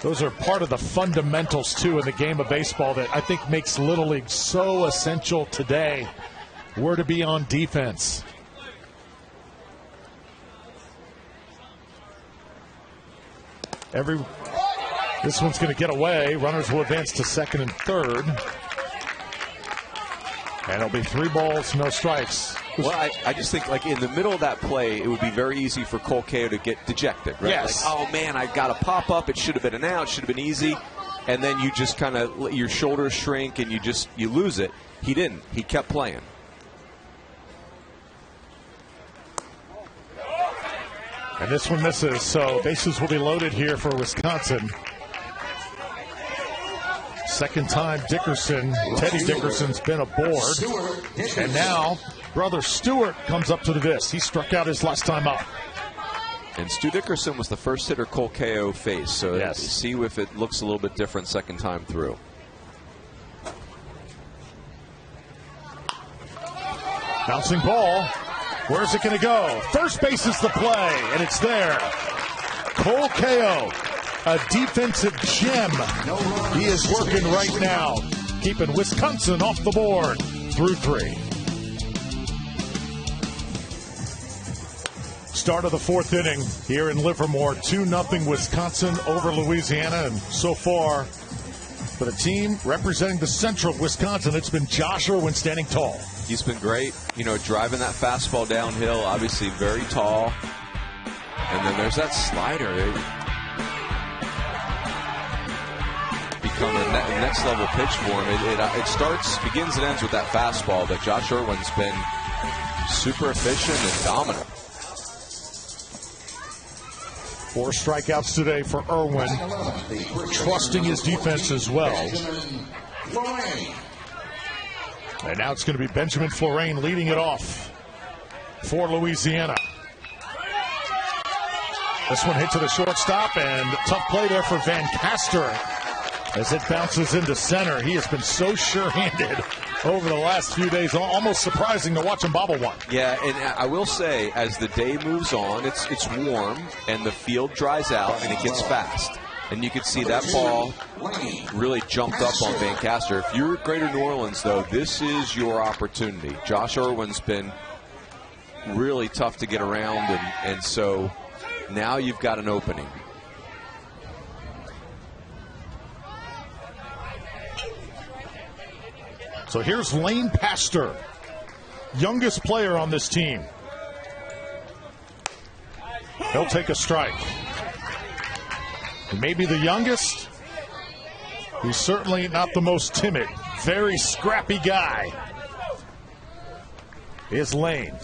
Those are part of the fundamentals, too, in the game of baseball that I think makes Little League so essential today. Where to be on defense. This one's going to get away. Runners will advance to second and third. And it'll be 3 balls, no strikes.
Well, I just think, like, in the middle of that play, it would be very easy for Cole Cahill to get dejected, right?
Yes.
Like, oh, man, I got to pop up. It should have been an out. It should have been easy. And then you just kind of let your shoulders shrink and you lose it. He didn't. He kept playing.
And this one misses, so bases will be loaded here for Wisconsin. Second time Teddy Dickerson's been aboard. And now brother Stewart comes up to the vis. He struck out his last time up.
And Stu Dickerson was the first hitter Cole Cahill faced, so
yes.
See if it looks a little bit different second time through.
Bouncing ball. Where's it going to go? First base is the play, and it's there. Cole Cahill, a defensive gem. He is working right now, keeping Wisconsin off the board through 3. Start of the 4th inning here in Livermore. 2-0 Wisconsin over Louisiana, and so far for the team representing the central Wisconsin, it's been Josh Irwin standing tall.
He's been great, driving that fastball downhill, obviously very tall. And then there's that slider. Become a next level pitch for him. It begins and ends with that fastball, but Josh Irwin's been super efficient and dominant.
4 strikeouts today for Irwin, trusting his defense as well. And now it's going to be Benjamin Florane leading it off for Louisiana. This one hit to the shortstop, and tough play there for Van Caster as it bounces into center. He has been so sure-handed over the last few days. Almost surprising to watch him bobble one.
Yeah, and I will say, as the day moves on, it's warm, and the field dries out, and it gets fast. And you could see that ball really jumped up on Van Caster. If you're Greater New Orleans, though, this is your opportunity. Josh Irwin's been really tough to get around, and so now you've got an opening.
So here's Lane Pastor, youngest player on this team. He'll take a strike. He may be the youngest. He's certainly not the most timid. Very scrappy guy is Lane.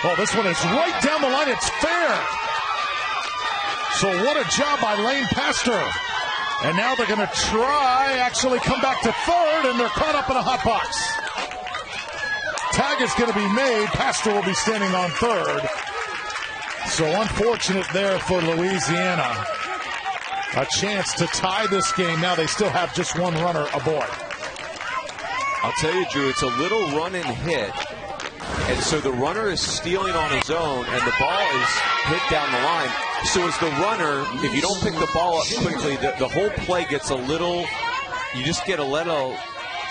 Oh, this one is right down the line. It's fair. So what a job by Lane Pastor. And now they're going to actually come back to third, and they're caught up in a hot box. Tag is going to be made. Pastor will be standing on third. So unfortunate there for Louisiana. A chance to tie this game. Now they still have just one runner aboard.
I'll tell you, Drew, it's a little run and hit. And so the runner is stealing on his own, and the ball is hit down the line. So as the runner, if you don't pick the ball up quickly, the whole play gets a little, you just get a little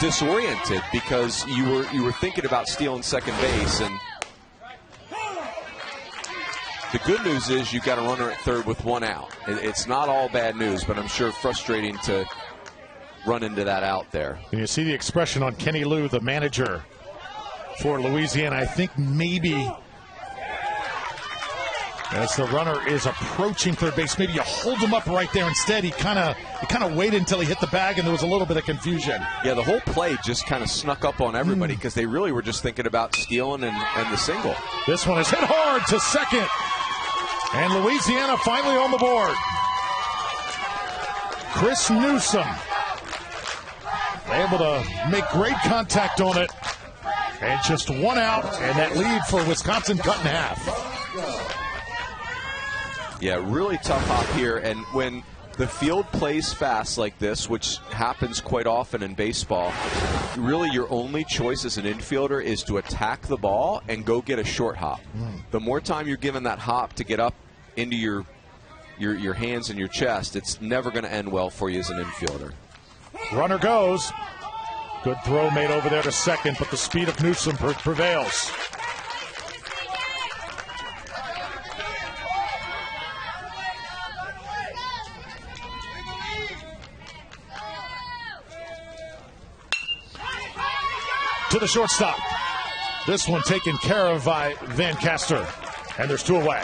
disoriented because you were thinking about stealing second base. And the good news is you got a runner at third with one out. It's not all bad news, but I'm sure frustrating to run into that out there.
And you see the expression on Kenny Lou, the manager for Louisiana. I think maybe as the runner is approaching third base, maybe you hold him up right there instead. He kind of waited until he hit the bag, and there was a little bit of confusion.
Yeah, the whole play just kind of snuck up on everybody because they really were just thinking about stealing and the single.
This one is hit hard to second, and Louisiana finally on the board. Chris Newsom able to make great contact on it. And just one out, and that lead for Wisconsin cut in half.
Yeah, really tough hop here. And when the field plays fast like this, which happens quite often in baseball, really your only choice as an infielder is to attack the ball and go get a short hop. The more time you're given that hop to get up into your hands and your chest, it's never going to end well for you as an infielder.
Runner goes. Good throw made over there to second, but the speed of Newsom prevails. To the shortstop. This one taken care of by Van Caster. And there's two away.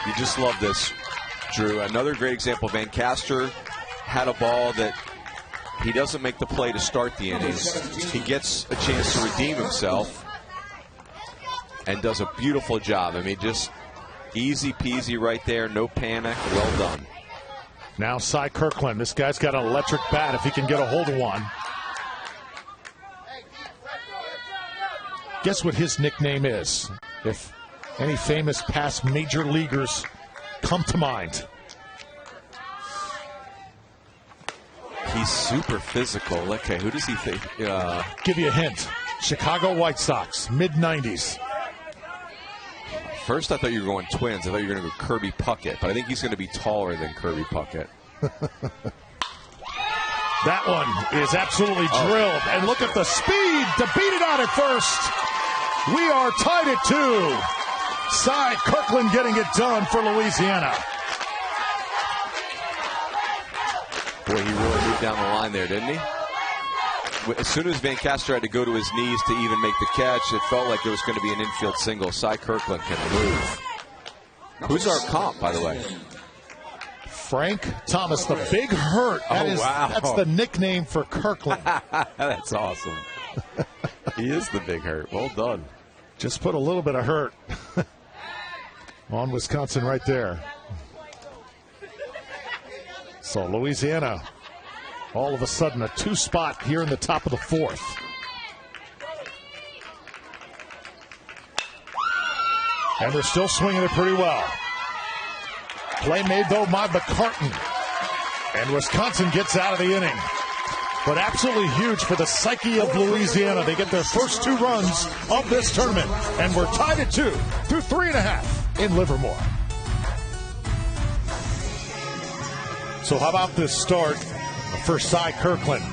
You just love this, Drew. Another great example. Van Caster had a ball that he doesn't make the play to start the innings. He gets a chance to redeem himself and does a beautiful job. I mean, just easy peasy right there. No panic. Well done.
Now Cy Kirkland. This guy's got an electric bat if he can get a hold of one. Guess what his nickname is? If any famous past major leaguers come to mind.
He's super physical. Okay, who does he think?
Give you a hint. Chicago White Sox, mid-90s.
First, I thought you were going Twins. I thought you were going to go Kirby Puckett, but I think he's going to be taller than Kirby Puckett.
That one is absolutely drilled. And look at the speed to beat it out at first. We are tied at 2. Cy Kirkland getting it done for Louisiana.
Boy, he really moved down the line there, didn't he? As soon as Van Caster had to go to his knees to even make the catch, it felt like it was going to be an infield single. Cy Kirkland can move. Who's our comp, by the way?
Frank Thomas, the Big Hurt.
Wow.
That's the nickname for Kirkland.
That's awesome. He is the Big Hurt. Well done.
Just put a little bit of hurt on Wisconsin right there. So Louisiana, all of a sudden, a 2-spot here in the top of the 4th. And they're still swinging it pretty well. Play made, though, by McCartan. And Wisconsin gets out of the inning. But absolutely huge for the psyche of Louisiana. They get their first 2 runs of this tournament. And we're tied at 2 through 3.5 in Livermore. So how about this start for Cy Kirkland?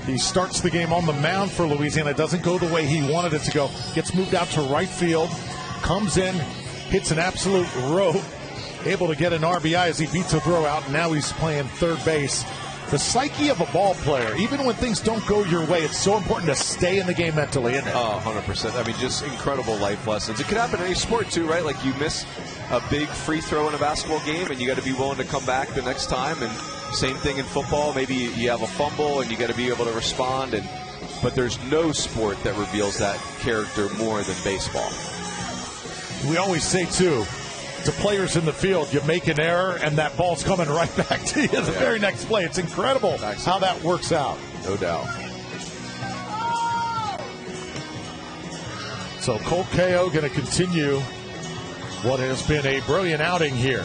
He starts the game on the mound for Louisiana. It doesn't go the way he wanted it to go. Gets moved out to right field. Comes in, hits an absolute rope. Able to get an RBI as he beats a throw out. And now he's playing third base. The psyche of a ball player, even when things don't go your way, it's so important to stay in the game mentally, isn't it?
Oh, 100%. I mean, just incredible life lessons. It could happen in any sport, too, right? Like you miss a big free throw in a basketball game, and you got to be willing to come back the next time. And same thing in football. Maybe you have a fumble, and you got to be able to respond. But there's no sport that reveals that character more than baseball.
We always say, too, to players in the field, you make an error and that ball's coming right back to you the very next play. It's incredible how that works out.
No doubt.
So Colt KO going to continue what has been a brilliant outing here.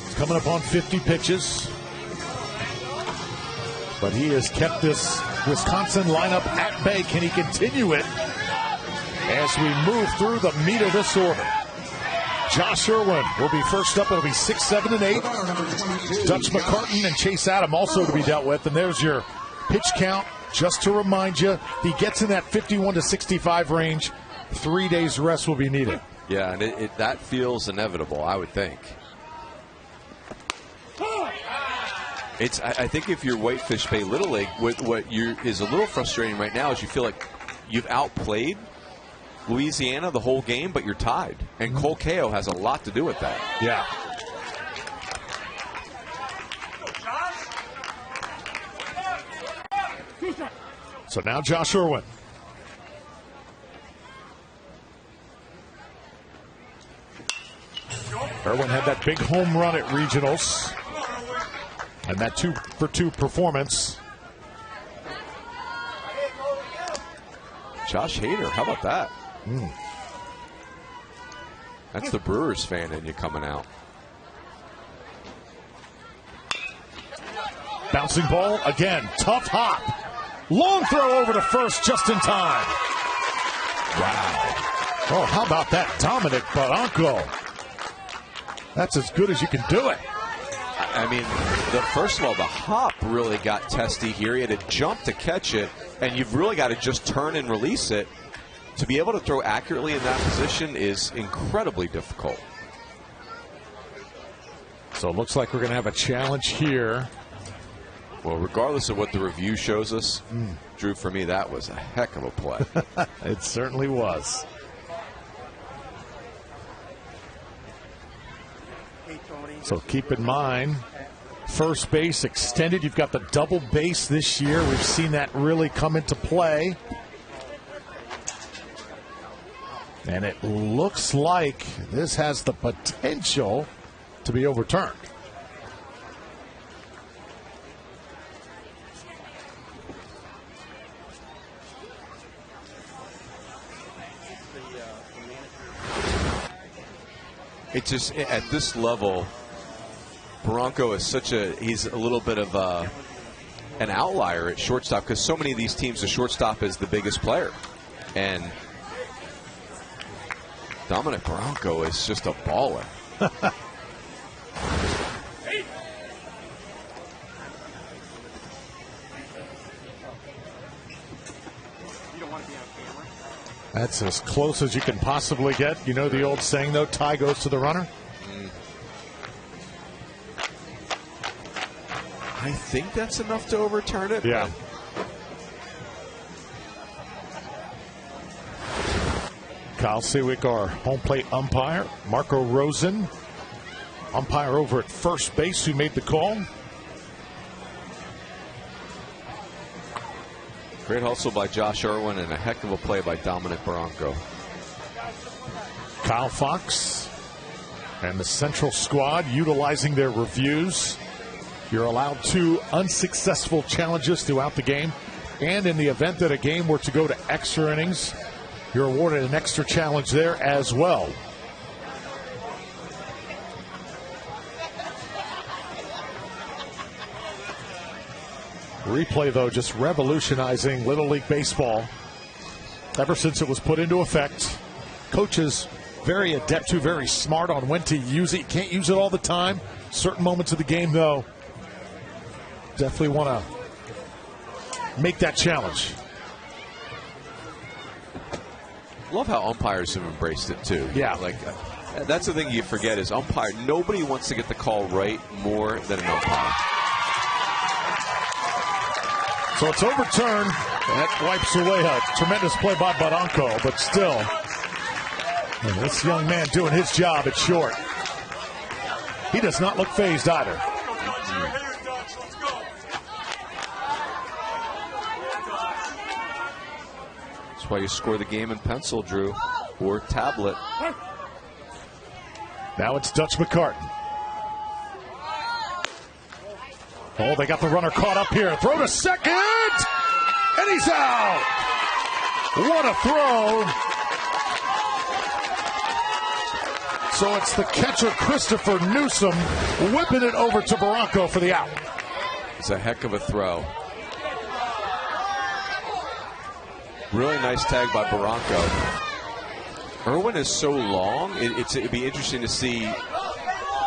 He's coming up on 50 pitches. But he has kept this Wisconsin lineup at bay. Can he continue it as we move through the meat of this order? Josh Irwin will be first up. It'll be 6, 7, and 8. Dutch McCartan and Chase Adam also to be dealt with. And there's your pitch count. Just to remind you, if he gets in that 51 to 65 range, 3 days rest will be needed.
Yeah, and that feels inevitable, I would think. I think if you're Whitefish Bay Little League, what is a little frustrating right now is you feel like you've outplayed Louisiana the whole game, but you're tied. And Cole Ko has a lot to do with that.
Yeah. So now Josh Irwin. Irwin had that big home run at regionals. And that 2-for-2 performance.
Josh Hader, how about that? That's the Brewers fan in you coming out.
Bouncing ball again. Tough hop. Long throw over to first just in time. Wow. Oh, how about that? Dominic Barranco. That's as good as you can do it.
I mean, first of all, the hop really got testy here. He had to jump to catch it, and you've really got to just turn and release it. To be able to throw accurately in that position is incredibly difficult.
So it looks like we're going to have a challenge here.
Well, regardless of what the review shows us, Drew, for me, that was a heck of a play.
It certainly was. So keep in mind, first base extended. You've got the double base this year. We've seen that really come into play. And it looks like this has the potential to be overturned.
It just, at this level, Barranco is he's a little bit of an outlier at shortstop because so many of these teams, the shortstop is the biggest player. And Dominic Barranco is just a baller.
That's as close as you can possibly get. You know the old saying, though, tie goes to the runner?
I think that's enough to overturn it.
Yeah. Kyle Seawick, our home plate umpire. Marco Rosen, umpire over at first base, who made the call.
Great hustle by Josh Irwin and a heck of a play by Dominic Barranco.
Kyle Fox and the Central squad utilizing their reviews. You're allowed 2 unsuccessful challenges throughout the game. And in the event that a game were to go to extra innings, you're awarded an extra challenge there as well. Replay, though, just revolutionizing Little League Baseball ever since it was put into effect. Coaches very adept to, very smart on when to use it. You can't use it all the time. Certain moments of the game, though, definitely want to make that challenge.
Love how umpires have embraced it, too.
Yeah.
Like, that's the thing you forget is umpire. Nobody wants to get the call right more than an umpire.
So it's overturned. That wipes away a tremendous play by Barranco, but still, this young man doing his job at short. He does not look phased either.
That's why you score the game in pencil, Drew, or tablet.
Now it's Dutch McCartan. Oh, they got the runner caught up here. Throw to second, and he's out. What a throw. So it's the catcher, Christopher Newsom, whipping it over to Barranco for the out.
It's a heck of a throw. Really nice tag by Barranco. Irwin is so long, it'd be interesting to see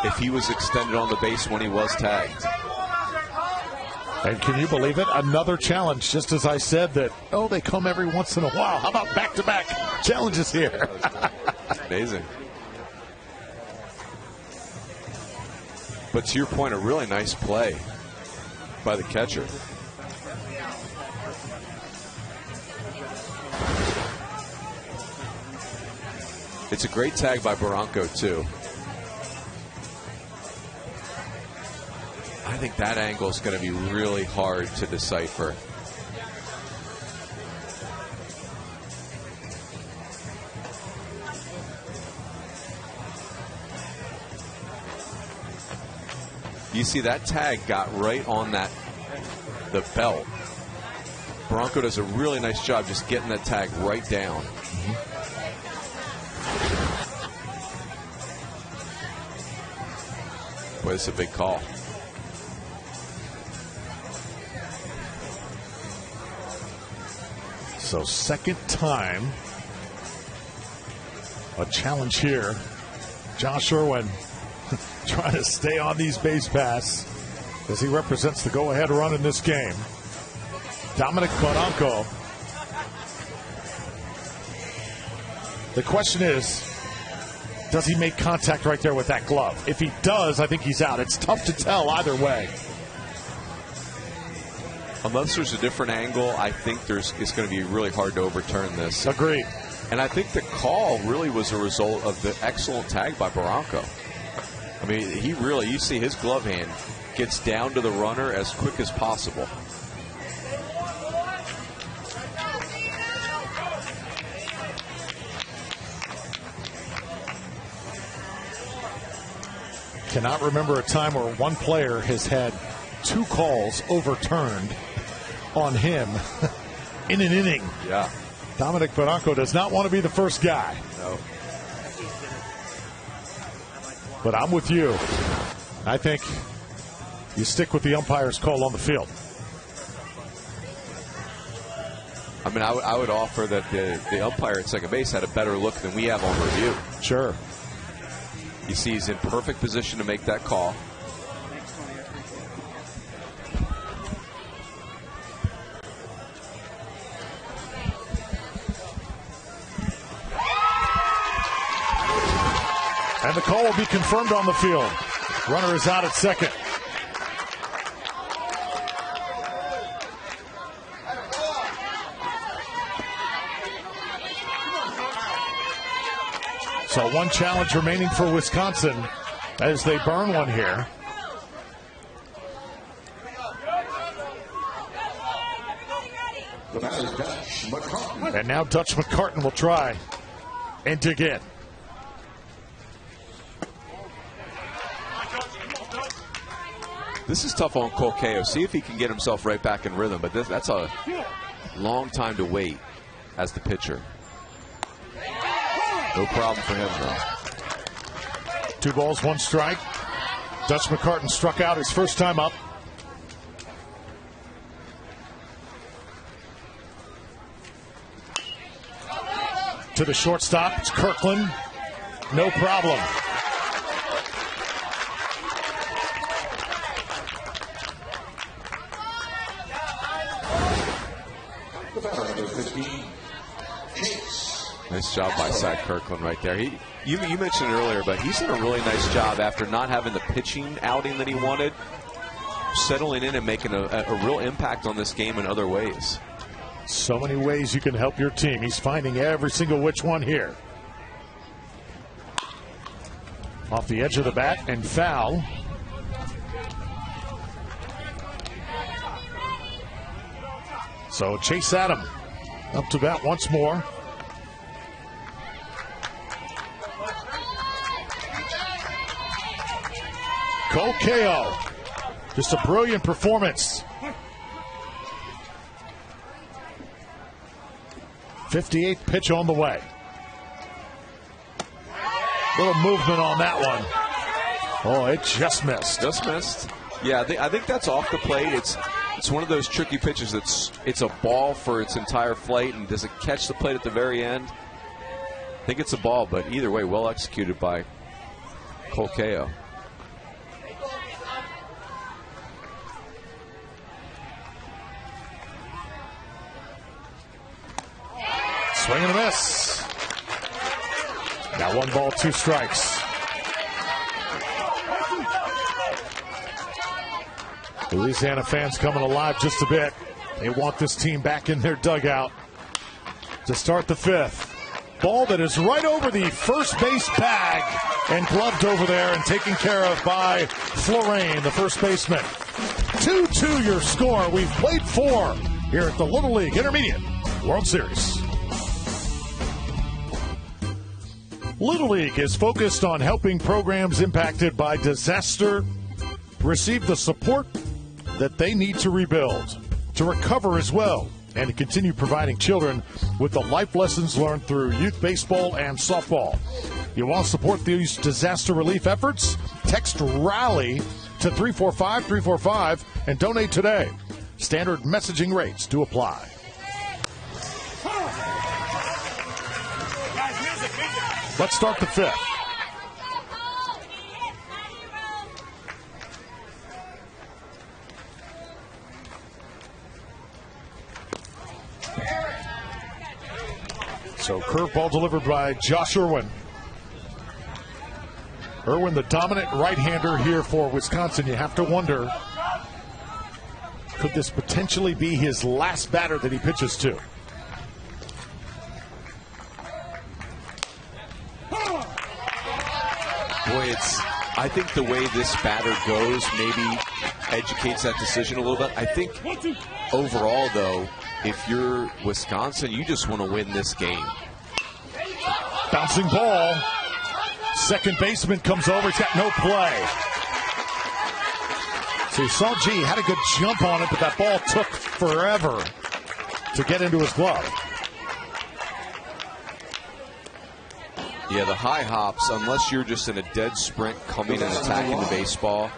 if he was extended on the base when he was tagged.
And can you believe it? Another challenge, just as I said that, they come every once in a while. How about back-to-back challenges here?
Amazing. But to your point, a really nice play by the catcher. It's a great tag by Barranco, too. I think that angle is going to be really hard to decipher. You see that tag got right on the belt. Barranco does a really nice job just getting that tag right down. Boy, this is a big call.
So second time, a challenge here. Josh Irwin trying to stay on these base paths as he represents the go-ahead run in this game. Dominic Barranco. The question is, does he make contact right there with that glove? If he does, I think he's out. It's tough to tell either way.
Unless there's a different angle, I think it's going to be really hard to overturn this.
Agreed.
And I think the call really was a result of the excellent tag by Barranco. I mean, you see his glove hand gets down to the runner as quick as possible.
Cannot remember a time where one player has had two calls overturned on him in an inning.
Yeah.
Dominic Barranco does not want to be the first guy.
No.
But I'm with you. I think you stick with the umpire's call on the field.
I mean, I would offer that the umpire at second base had a better look than we have on review.
Sure.
You see he's in perfect position to make that call.
And the call will be confirmed on the field. Runner is out at second. So one challenge remaining for Wisconsin as they burn one here. And now Dutch McCartan will try and dig in.
This is tough on Colkeo. See if he can get himself right back in rhythm. But that's a long time to wait as the pitcher. No problem for him, though.
2 balls, 1 strike. Dutch McCartan struck out his first time up. To the shortstop, it's Kirkland. No problem.
Nice job by Cy Kirkland right there. You mentioned it earlier, but he's done a really nice job after not having the pitching outing that he wanted, settling in and making a real impact on this game in other ways.
So many ways you can help your team. He's finding every single which one here. Off the edge of the bat and foul. So Chase Adam up to bat once more. Colkeo, just a brilliant performance. 58th pitch on the way. Little movement on that one. Oh, it just missed.
Just missed. Yeah, I think that's off the plate. It's It's one of those tricky pitches it's a ball for its entire flight, and does it catch the plate at the very end? I think it's a ball, but either way, well executed by Colkeo.
Swing and a miss. Now 1 ball, 2 strikes. Louisiana fans coming alive just a bit. They want this team back in their dugout to start the 5th. Ball that is right over the first base bag and gloved over there and taken care of by Florane, the first baseman. 2-2 your score. We've played 4 here at the Little League Intermediate World Series. Little League is focused on helping programs impacted by disaster receive the support that they need to rebuild, to recover as well, and to continue providing children with the life lessons learned through youth baseball and softball. You want to support these disaster relief efforts? Text RALLY to 345-345 and donate today. Standard messaging rates do apply. Let's start the 5th. So curveball delivered by Josh Irwin. Irwin, the dominant right-hander here for Wisconsin. You have to wonder, could this potentially be his last batter that he pitches to?
Boy, I think the way this batter goes maybe educates that decision a little bit. I think overall, though, if you're Wisconsin, you just want to win this game.
Bouncing ball. Second baseman comes over. He's got no play. So you saw G had a good jump on it, but that ball took forever to get into his glove.
Yeah, the high hops, unless you're just in a dead sprint coming and attacking the baseball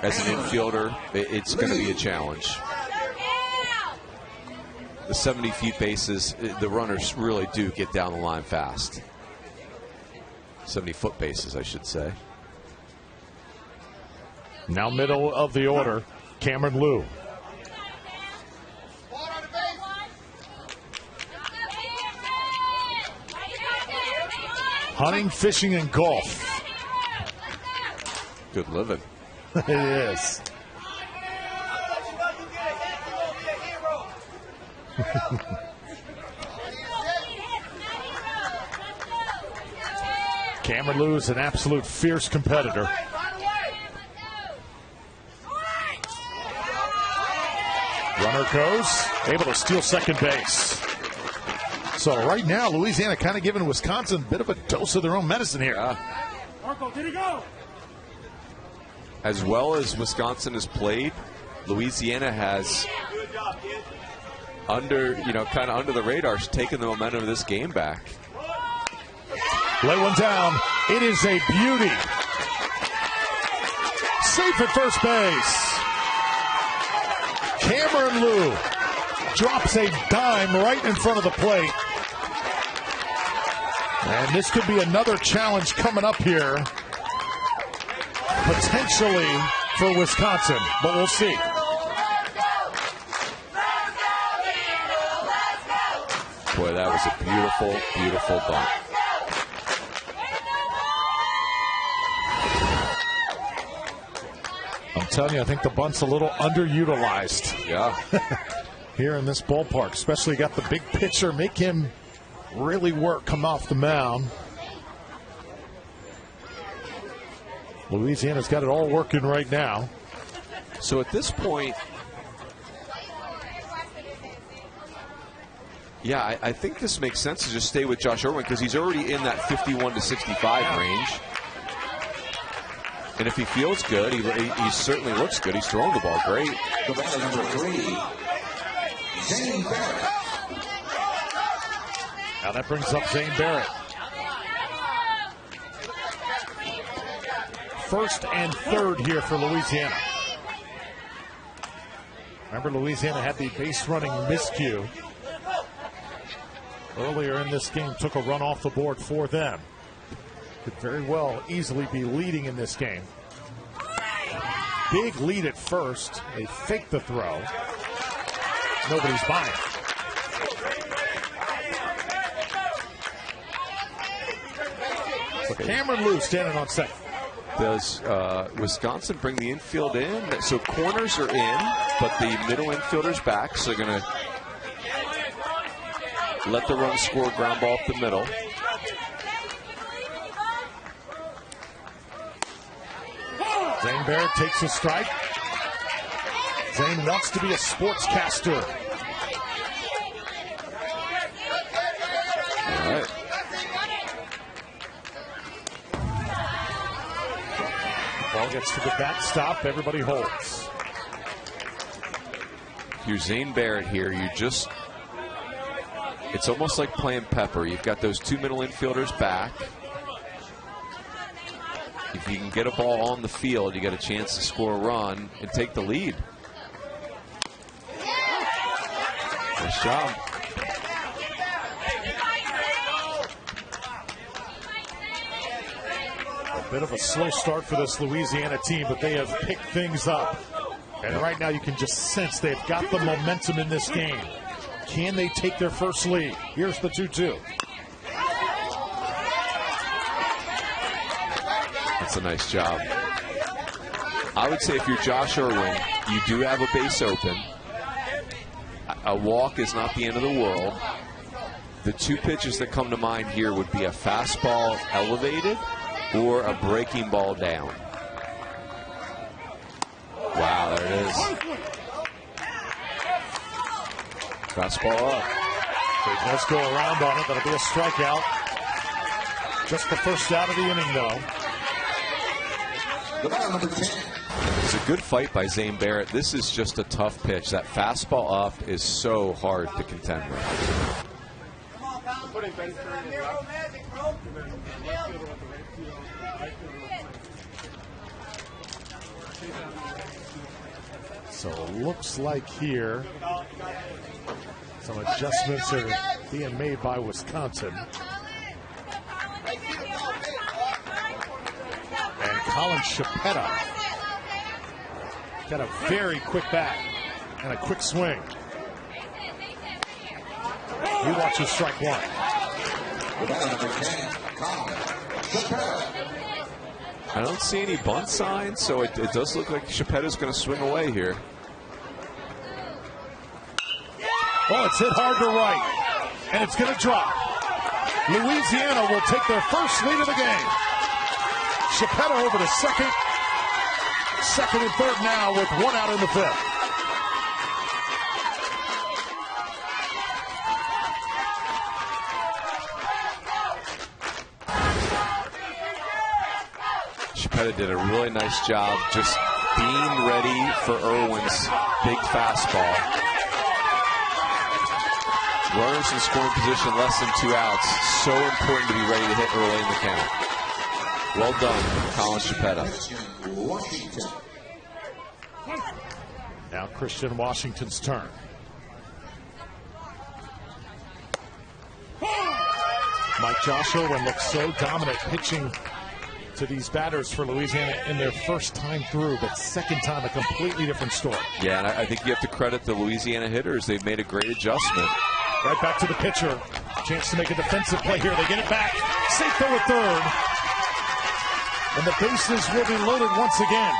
as an infielder, it's going to be a challenge. The 70 feet bases, the runners really do get down the line fast. 70-foot bases, I should say.
Now middle of the order, Cameron Liu. Hunting, fishing, and golf.
Good living.
It is. Cameron Liu is an absolute fierce competitor. Runner goes, able to steal second base. So right now, Louisiana kind of giving Wisconsin a bit of a dose of their own medicine here.
Marco, did he go?
As well as Wisconsin has played, Louisiana has kind of under the radar, taken the momentum of this game back.
Lay one down. It is a beauty. Safe at first base. Cameron Liu drops a dime right in front of the plate. And this could be another challenge coming up here, potentially for Wisconsin, but we'll see.
Boy, that was a beautiful, beautiful bunt.
I'm telling you, I think the bunt's a little underutilized.
Yeah.
Here in this ballpark, especially got the big pitcher, make him really work, come off the mound. Louisiana's got it all working right now.
So at this point, yeah, I think this makes sense to just stay with Josh Irwin because he's already in that 51 to 65 range. And if he feels good, he certainly looks good. He's throwing the ball great.
The batter number 3, Zane Barrett.
Now that brings up Zane Barrett. First and third here for Louisiana. Remember, Louisiana had the base running miscue earlier in this game, took a run off the board for them. Could very well easily be leading in this game. Big lead at first. They fake the throw. Nobody's buying. So Cameron Lou standing on second.
Does Wisconsin bring the infield in? So corners are in, but the middle infielder's back. So they're going to let the run score, ground ball up the middle.
Zane Barrett takes a strike. Zane wants to be a sportscaster.
All right.
Ball gets to the backstop. Everybody holds.
If you're Zane Barrett here, it's almost like playing Pepper. You've got those two middle infielders back. If you can get a ball on the field, you got a chance to score a run and take the lead. Nice job.
A bit of a slow start for this Louisiana team, but they have picked things up. And right now you can just sense they've got the momentum in this game. Can they take their first lead? Here's the 2-2.
That's a nice job. I would say if you're Josh Irwin, you do have a base open. A walk is not the end of the world. The two pitches that come to mind here would be a fastball elevated or a breaking ball down. Wow, there it is. Fastball up.
He does go around on it. That'll be a strikeout. Just the first out of the inning, though.
It's a good fight by Zane Barrett. This is just a tough pitch. That fastball up is so hard to contend with.
So it looks like here some adjustments are being made by Wisconsin. And Colin Chapetta got a very quick bat and a quick swing. He watches strike one.
I don't see any bunt signs, so it does look like Chapetta's going to swing away here.
Oh, it's hit hard to right, and it's going to drop. Louisiana will take their first lead of the game. Chapetta over to second. Second and third now with one out in the fifth.
Chapetta did a really nice job just being ready for Irwin's big fastball. Runners in scoring position, less than 2 outs. So important to be ready to hit early in the count. Well done, Colin Chapetta.
Now Christian Washington's turn. Mike Josh Irwin looks so dominant pitching to these batters for Louisiana in their first time through, but second time a completely different story.
Yeah, and I think you have to credit the Louisiana hitters. They've made a great adjustment.
Right back to the pitcher. Chance to make a defensive play here. They get it back. Safe throw at third. And the bases will be loaded once again.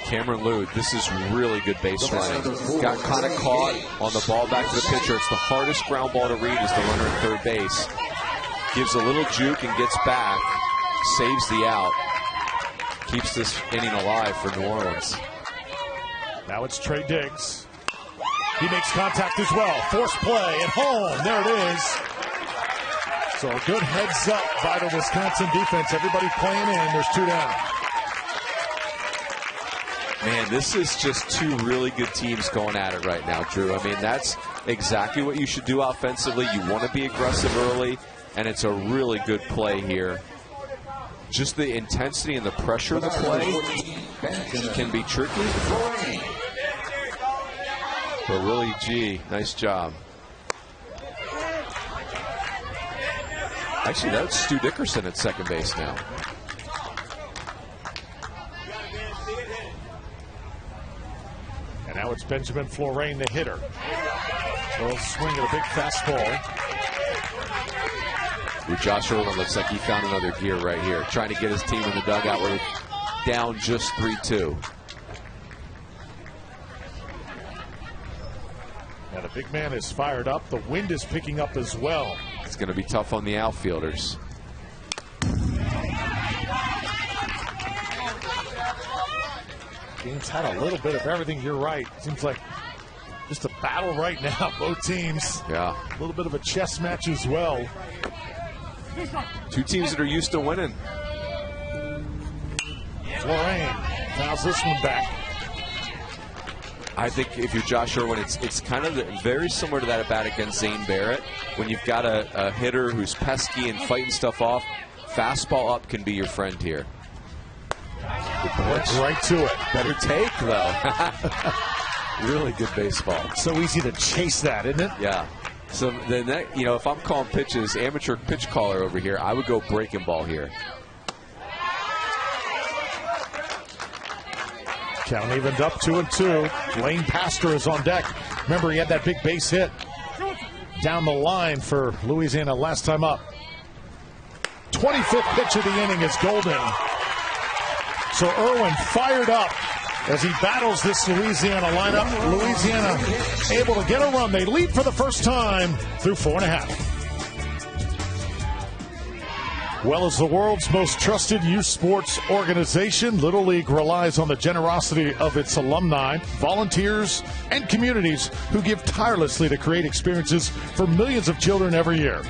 Cameron Lou, this is really good base running. Got kind of caught on the ball back to the pitcher. It's the hardest ground ball to read is the runner at third base. Gives a little juke and gets back. Saves the out. Keeps this inning alive for New Orleans.
Now it's Trey Diggs. He makes contact as well. Force play at home. There it is. So a good heads up by the Wisconsin defense. Everybody playing in. There's 2 down.
Man, this is just two really good teams going at it right now, Drew. I mean, that's exactly what you should do offensively. You want to be aggressive early. and it's a really good play here. Just the intensity and the pressure of the play can be tricky. But Willie G, nice job. Actually, that's Stu Dickerson at second base now.
And now it's Benjamin Florane, the hitter. So swing at a big fastball.
Josh Irwin looks like he found another gear right here, trying to get his team in the dugout where they're down just 3-2.
Now the big man is fired up. The wind is picking up as well.
It's going to be tough on the outfielders.
Game's had a little bit of everything. You're right. Seems like just a battle right now, both teams.
Yeah.
A little bit of a chess match as well.
Two teams that are used to winning.
Florane fouls this one back.
I think if you're Josh Irwin, it's kind of very similar to that at bat against Zane Barrett. When you've got a hitter who's pesky and fighting stuff off, fastball up can be your friend here.
Went right to it.
Better take, though. Really good baseball.
So easy to chase that, isn't it?
Yeah. So then, if I'm calling pitches, amateur pitch caller over here, I would go breaking ball here.
Count evened up 2-2. Lane Pastor is on deck. Remember, he had that big base hit down the line for Louisiana last time up. 25th pitch of the inning is Golden. So Irwin fired up as he battles this Louisiana lineup. Louisiana able to get a run. They lead for the first time through 4.5. Well, as the world's most trusted youth sports organization, Little League relies on the generosity of its alumni, volunteers, and communities who give tirelessly to create experiences for millions of children every year.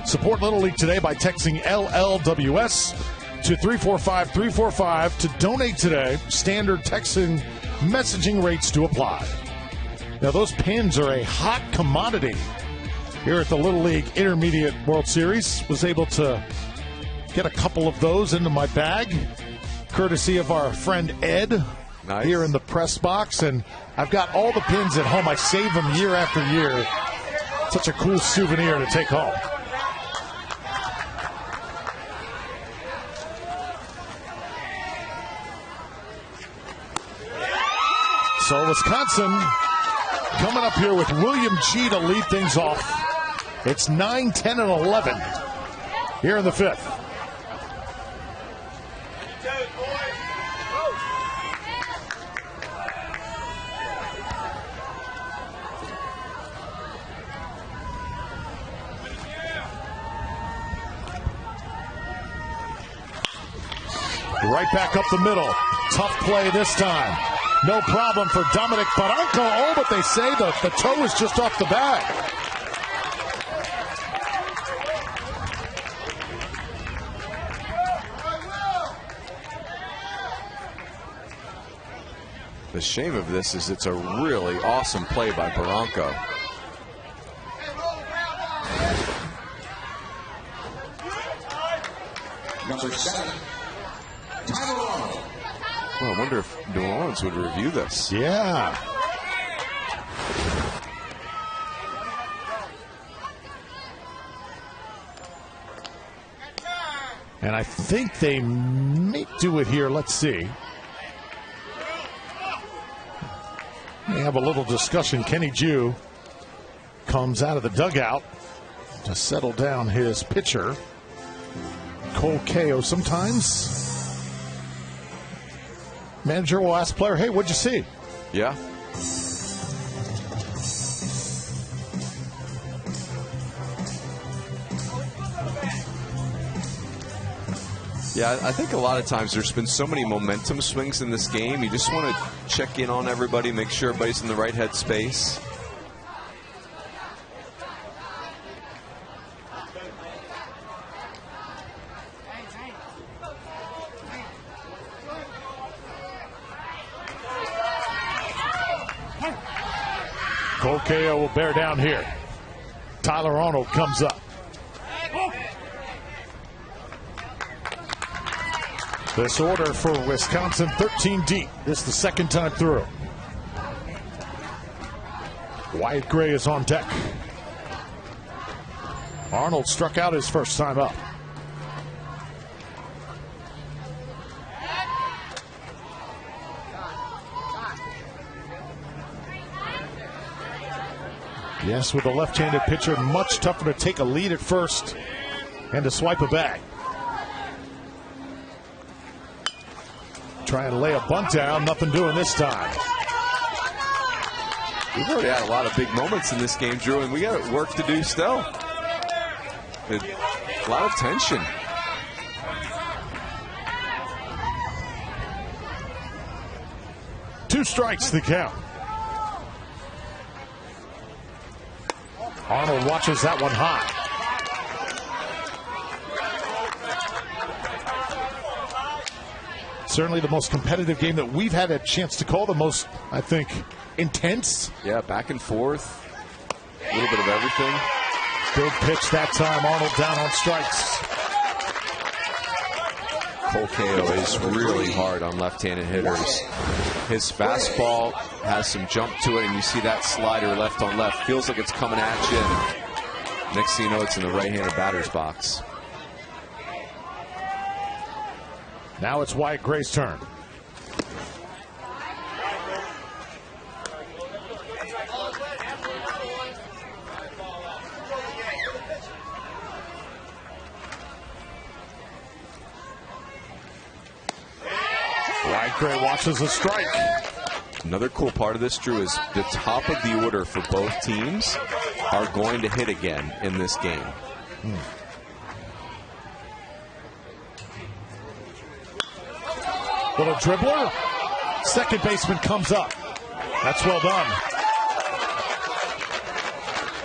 Support Little League today by texting LLWS to 345-345 to donate today. Standard texting messaging rates to apply. Now, those pins are a hot commodity here at the Little League Intermediate World Series. Was able to get a couple of those into my bag, courtesy of our friend Ed.
Nice.
Here in the press box. And I've got all the pins at home. I save them year after year. Such a cool souvenir to take home. So Wisconsin coming up here with William G to lead things off. It's 9, 10, and 11 here in the fifth. Right back up the middle. Tough play this time. No problem for Dominic Barranco. Oh, but they say the toe is just off the bag.
The shame of this is it's a really awesome play by Barranco.
Number 7, Tyler.
Well, I wonder if New Orleans would review this.
Yeah. And I think they may do it here. Let's see. They have a little discussion. Kenny Jew comes out of the dugout to settle down his pitcher. Cole Ko. Sometimes manager will ask player, hey, what'd you see?
Yeah. Yeah, I think a lot of times there's been so many momentum swings in this game. You just want to check in on everybody, make sure everybody's in the right headspace.
Cole Ko will bear down here. Tyler Arnold comes up. This order for Wisconsin, 13 deep. This is the second time through. Wyatt Gray is on deck. Arnold struck out his first time up. Yes, with a left-handed pitcher, much tougher to take a lead at first and to swipe a bag. Try and lay a bunt down, nothing doing this time.
We've already had a lot of big moments in this game, Drew, and we got work to do still. A lot of tension.
Two strikes, the count. Arnold watches that one high. Certainly the most competitive game that we've had a chance to call, the most, I think, intense.
Yeah, back and forth. A little bit of everything.
Big pitch that time. Arnold down on strikes.
Cole Ko is really hard on left-handed hitters. His fastball has some jump to it, and you see that slider left on left. Feels like it's coming at you. And next thing you know, it's in the right-handed batter's box.
Now it's Wyatt Gray's turn. Wyatt Gray watches a strike.
Another cool part of this, Drew, is the top of the order for both teams are going to hit again in this game.
Little dribbler. Second baseman comes up. That's well done.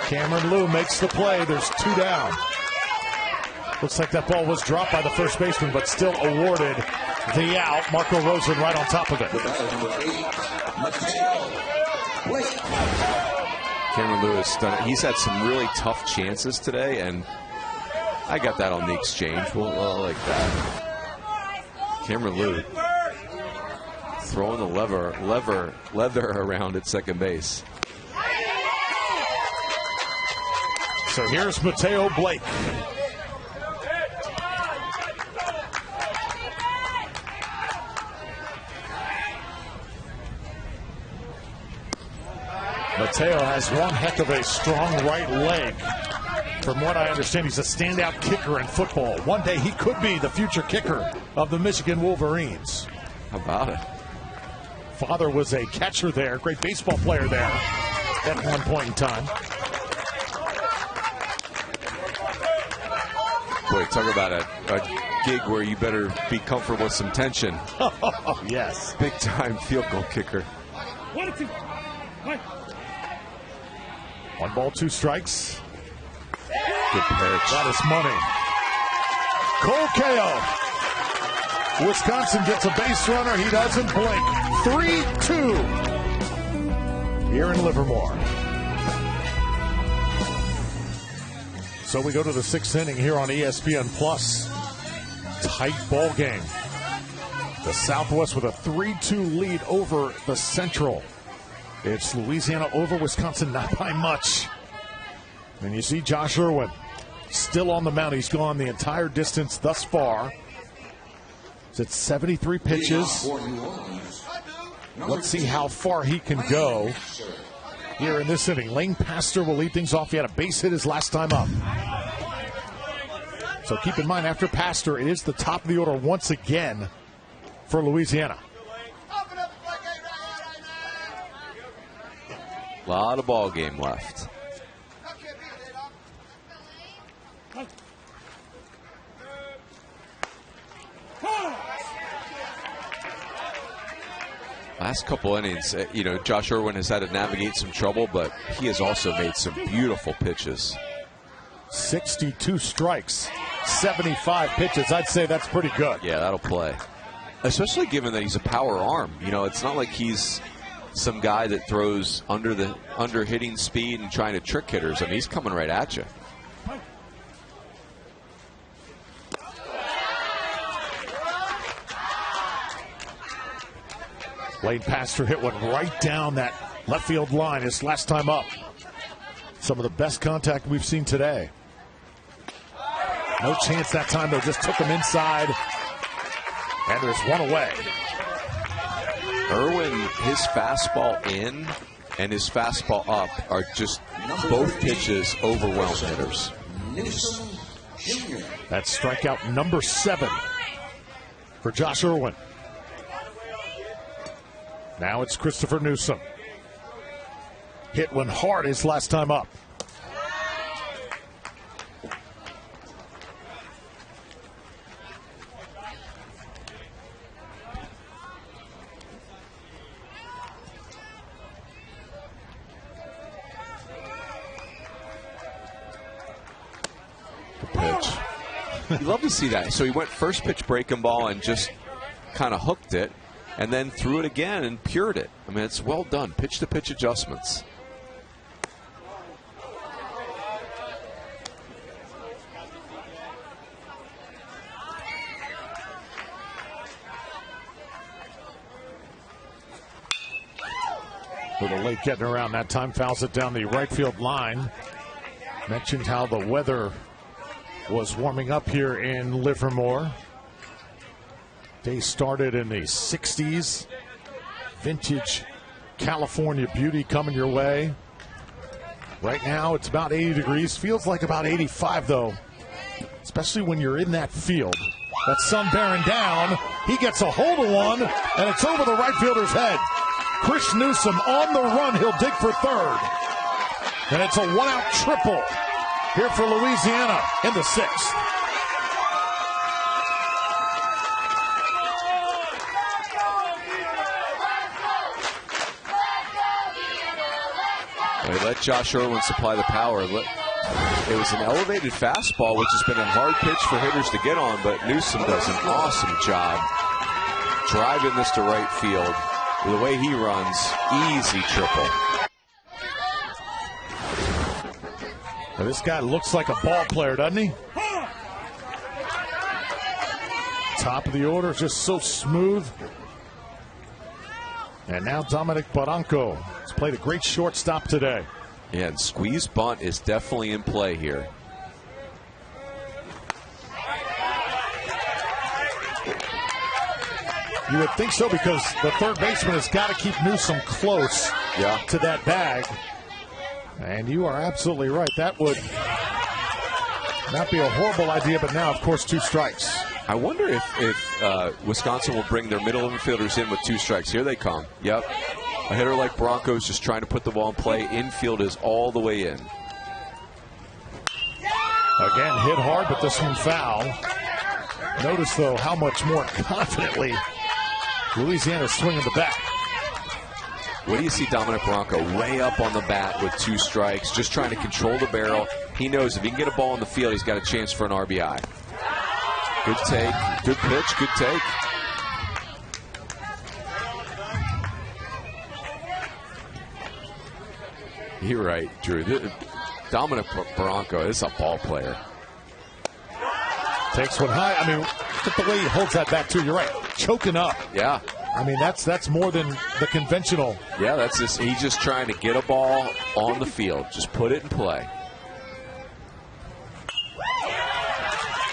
Cameron Liu makes the play. There's two down. Looks like that ball was dropped by the first baseman, but still awarded the out. Marco Rosen right on top of it.
Cameron Liu has done it. He's had some really tough chances today, and I got that on the exchange. Well, I like that. Cameron Liu throwing the leather around at second base.
So here's Mateo Blake. Mateo has one heck of a strong right leg. From what I understand, he's a standout kicker in football. One day he could be the future kicker of the Michigan Wolverines.
How about it?
Father was a catcher there, great baseball player there at one point in time.
Boy, talk about a gig where you better be comfortable with some tension.
Oh, yes.
Big time field goal kicker.
1-2. Right.
1 ball, 2 strikes.
Good pitch.
That is money. Cole Ko. Wisconsin gets a base runner. He doesn't blink. 3-2 here in Livermore. So we go to the 6th inning here on ESPN Plus. Tight ball game. The Southwest with a 3-2 lead over the Central. It's Louisiana over Wisconsin, not by much. And you see Josh Irwin still on the mound. He's gone the entire distance thus far. It's at 73 pitches. Let's see how far he can go here in this inning. Lane Pastor will lead things off. He had a base hit his last time up. So keep in mind, after Pastor, it is the top of the order once again for Louisiana.
A lot of ball game left. Last couple innings, Josh Irwin has had to navigate some trouble, but he has also made some beautiful pitches.
62 strikes, 75 pitches. I'd say that's pretty good.
Yeah, that'll play. Especially given that he's a power arm. It's not like he's some guy that throws under hitting speed and trying to trick hitters. I mean, he's coming right at you.
Lane Pastor hit one right down that left field line his last time up. Some of the best contact we've seen today. No chance that time, though. Just took him inside. And there's one away.
Irwin, his fastball in and his fastball up are just both pitches overwhelm hitters.
That's strikeout number 7 for Josh Irwin. Now it's Christopher Newsom. Hit one hard his last time up.
You love to see that. So he went first pitch breaking ball and just kind of hooked it, and then threw it again and pured it. I mean, it's well done. Pitch to pitch adjustments.
Little late getting around that time, fouls it down the right field line. Mentioned how the weather was warming up here in Livermore. Day started in the 60s. Vintage California beauty coming your way. Right now it's about 80 degrees. Feels like about 85 though, especially when you're in that field. That sun bearing down. He gets a hold of one, and it's over the right fielder's head. Chris Newsom on the run. He'll dig for third. And it's a one-out triple here for Louisiana in the 6th.
They let Josh Irwin supply the power. It was an elevated fastball, which has been a hard pitch for hitters to get on, but Newsom does an awesome job driving this to right field. The way he runs, easy triple.
Now this guy looks like a ball player, doesn't he? Top of the order, just so smooth. And now Dominic Barranco has played a great shortstop today.
Yeah, and squeeze bunt is definitely in play here.
You would think so, because the third baseman has got to keep Newsom close to that bag. And you are absolutely right. That would not be a horrible idea, but now, of course, 2 strikes.
I wonder if Wisconsin will bring their middle infielders in with 2 strikes. Here they come. Yep. A hitter like Bronco's just trying to put the ball in play. Infield is all the way in.
Again, hit hard, but this one foul. Notice, though, how much more confidently Louisiana's swinging the bat.
What do you see Dominic Barranco way up on the bat with 2 strikes, just trying to control the barrel. He knows if he can get a ball in the field, he's got a chance for an RBI. Good take, good pitch, good take. You're right, Drew. Dominic Barranco is a ball player.
Takes one high. I mean, look at the way he holds that bat, too. You're right. Choking up.
Yeah.
I mean, that's more than the conventional.
Yeah, that's just, he's just trying to get a ball on the field. Just put it in play.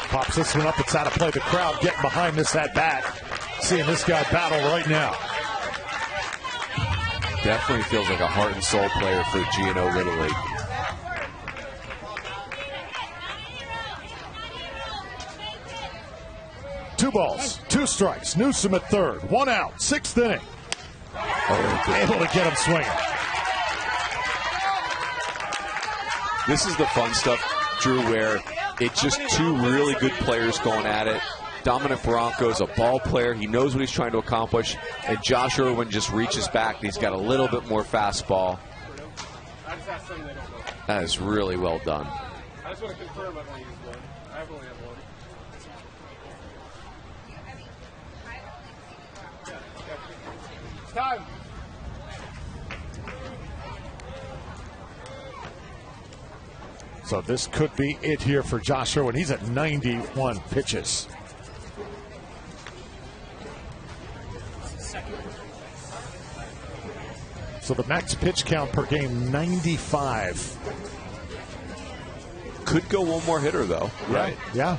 Pops this one up. It's out of play. The crowd getting behind this at bat. Seeing this guy battle right now.
Definitely feels like a heart and soul player for G&O Little League.
Two balls, 2 strikes. Newsom at third. 1 out. 6th inning. Able to get him swinging.
This is the fun stuff, Drew, where it's just 2 really good players going at it. Dominic Barranco is a ball player. He knows what he's trying to accomplish. And Josh Irwin just reaches back, and he's got a little bit more fastball. That is really well done.
I just want to confirm I've only used one. I've only had one. It's time.
So this could be it here for Josh Irwin. He's at 91 pitches. So the max pitch count per game, 95.
Could go one more hitter, though. Right.
Yeah.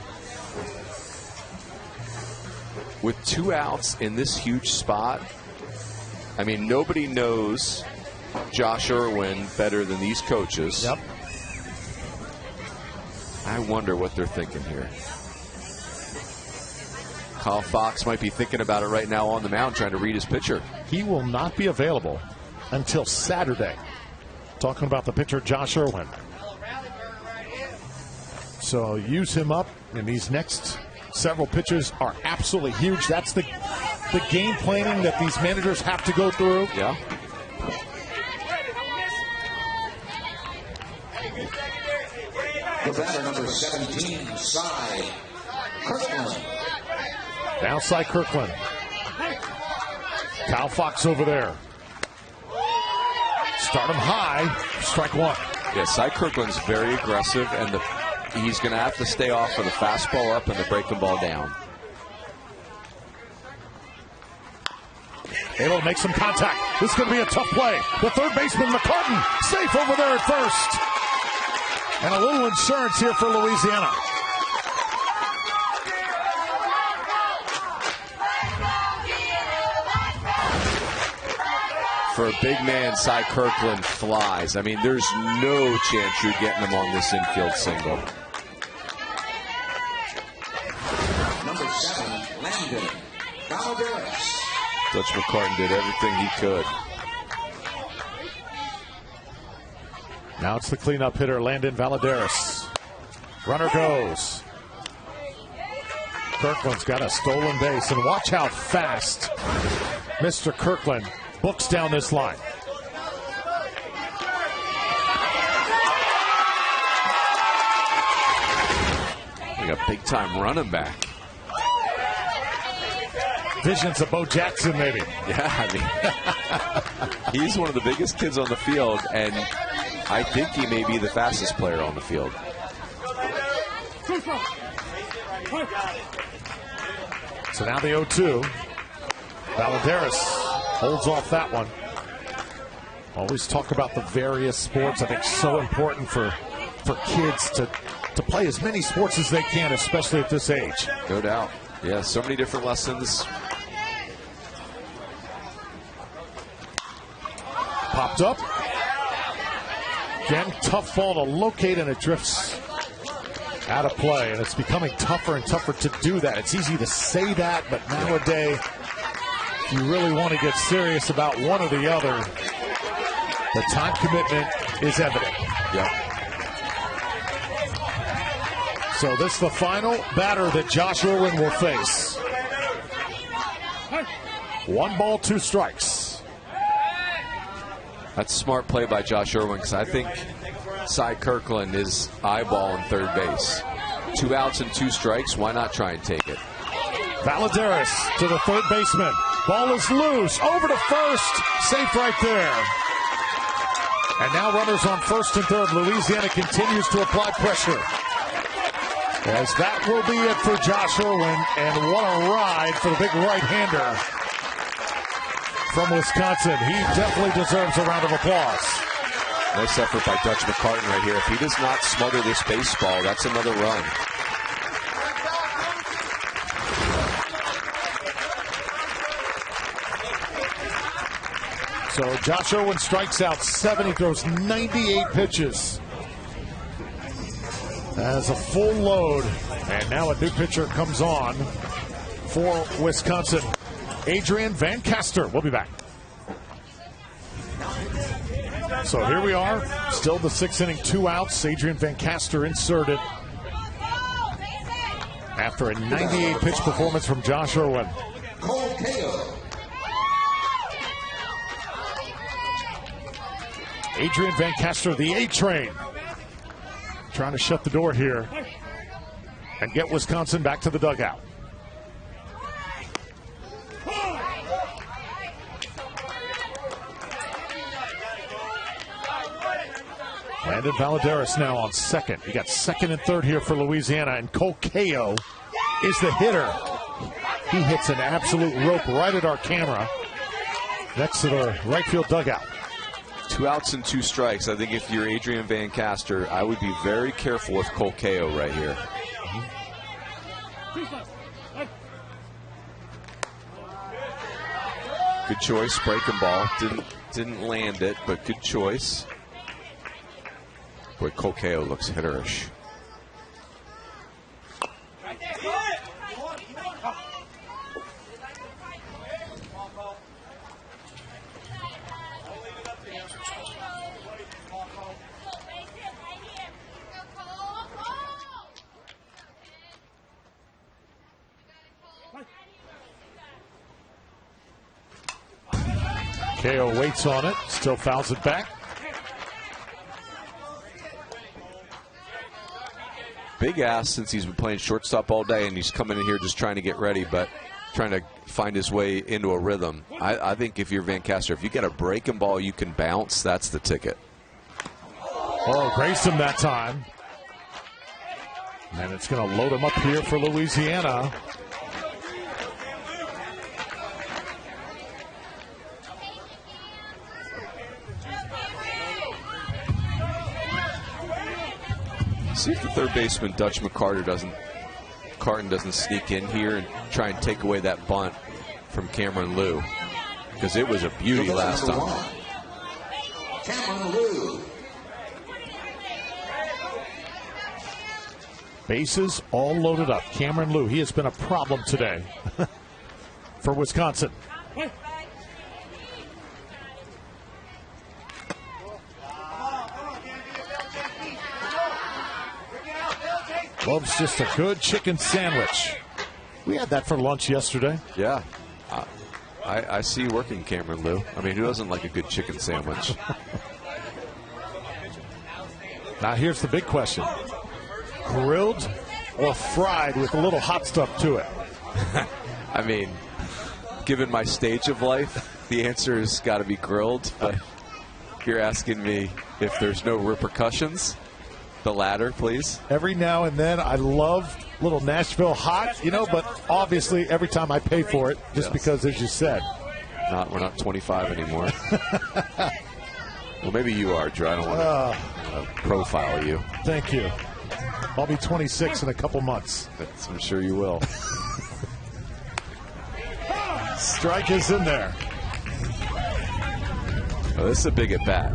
With 2 outs in this huge spot, I mean, nobody knows Josh Irwin better than these coaches.
Yep.
I wonder what they're thinking here. Kyle Fox might be thinking about it right now on the mound, trying to read his pitcher.
He will not be available until Saturday. Talking about the pitcher, Josh Irwin. So use him up, and these next several pitches are absolutely huge. That's the game planning that these managers have to go through.
Yeah.
The batter, number 17, Cy Kirkland.
Now Cy Kirkland. Kyle Fox over there. Start him high. Strike one.
Yeah, Cy Kirkland's very aggressive, and he's going to have to stay off for the fastball up and the breaking ball down.
Able to make some contact. This is going to be a tough play. The third baseman, McCartan, safe over there at first. And a little insurance here for Louisiana.
For a big man, Cy Kirkland flies. I mean, there's no chance you're getting him on this infield single.
Number 7, Landon Valadares.
Dutch McCartan did everything he could.
Now it's the cleanup hitter, Landon Valadares. Runner goes. Kirkland's got a stolen base, and watch how fast Mr. Kirkland books down this line.
Like a big-time running back.
Visions of Bo Jackson, maybe.
Yeah, I mean, he's one of the biggest kids on the field, and I think he may be the fastest player on the field.
So now the 0-2. Valadares holds off that one. Always talk about the various sports. I think so important for kids to play as many sports as they can, especially at this age.
No doubt. Yeah, so many different lessons.
Popped up. Again, tough ball to locate, and it drifts out of play. And it's becoming tougher and tougher to do that. It's easy to say that, but nowadays, if you really want to get serious about one or the other, the time commitment is evident.
Yep.
So this is the final batter that Josh Irwin will face. 1 ball, 2 strikes.
That's a smart play by Josh Irwin, because I think Cy Kirkland is eyeballing third base. 2 outs and 2 strikes. Why not try and take it?
Valadares to the third baseman. Ball is loose. Over to first. Safe right there. And now runners on first and third. Louisiana continues to apply pressure. As that will be it for Josh Irwin. And what a ride for the big right-hander from Wisconsin. He definitely deserves a round of applause.
Nice effort by Dutch McCartan right here. If he does not smother this baseball, that's another run.
So Josh Irwin strikes out 7. He throws 98 pitches. As a full load. And now a new pitcher comes on for Wisconsin. Adrian Van Caster. We'll be back. So here we are. Still the 6th inning, 2 outs. Adrian Van Caster inserted after a 98 pitch performance from Josh Irwin. Adrian Van Caster, the A-train, trying to shut the door here and get Wisconsin back to the dugout. Landon Valadares now on second. You got second and third here for Louisiana, and Cole Kao is the hitter. He hits an absolute rope right at our camera next to the right field dugout.
2 outs and 2 strikes. I think if you're Adrian Van Caster, I would be very careful with Cole Ko right here. Good choice, breaking ball. Didn't land it, but good choice. Boy, Cole Ko looks hitterish.
KO waits on it, still fouls it back.
Big ass since he's been playing shortstop all day, and he's coming in here just trying to get ready, but trying to find his way into a rhythm. I think if you're Van Caster, if you get a breaking ball you can bounce, that's the ticket.
Oh, grazed him that time. And it's going to load him up here for Louisiana.
See if the third baseman, Dutch McCarter, doesn't sneak in here and try and take away that bunt from Cameron Liu, because it was a beauty last time.
Cameron Liu.
Bases all loaded up. Cameron Liu, he has been a problem today for Wisconsin. Loves just a good chicken sandwich. We had that for lunch yesterday.
Yeah. I see you working, Cameron Liu. I mean, who doesn't like a good chicken sandwich?
Now here's the big question. Grilled or fried with a little hot stuff to it?
I mean, given my stage of life, the answer has got to be grilled. But you're asking me if there's no repercussions. The latter, please.
Every now and then, I love little Nashville hot, but obviously every time I pay for it, just because, as you said.
We're not 25 anymore. Well, maybe you are, Drew. I don't want to profile you.
Thank you. I'll be 26 in a couple months.
I'm sure you will.
Strike is in there.
Oh, this is a big at bat.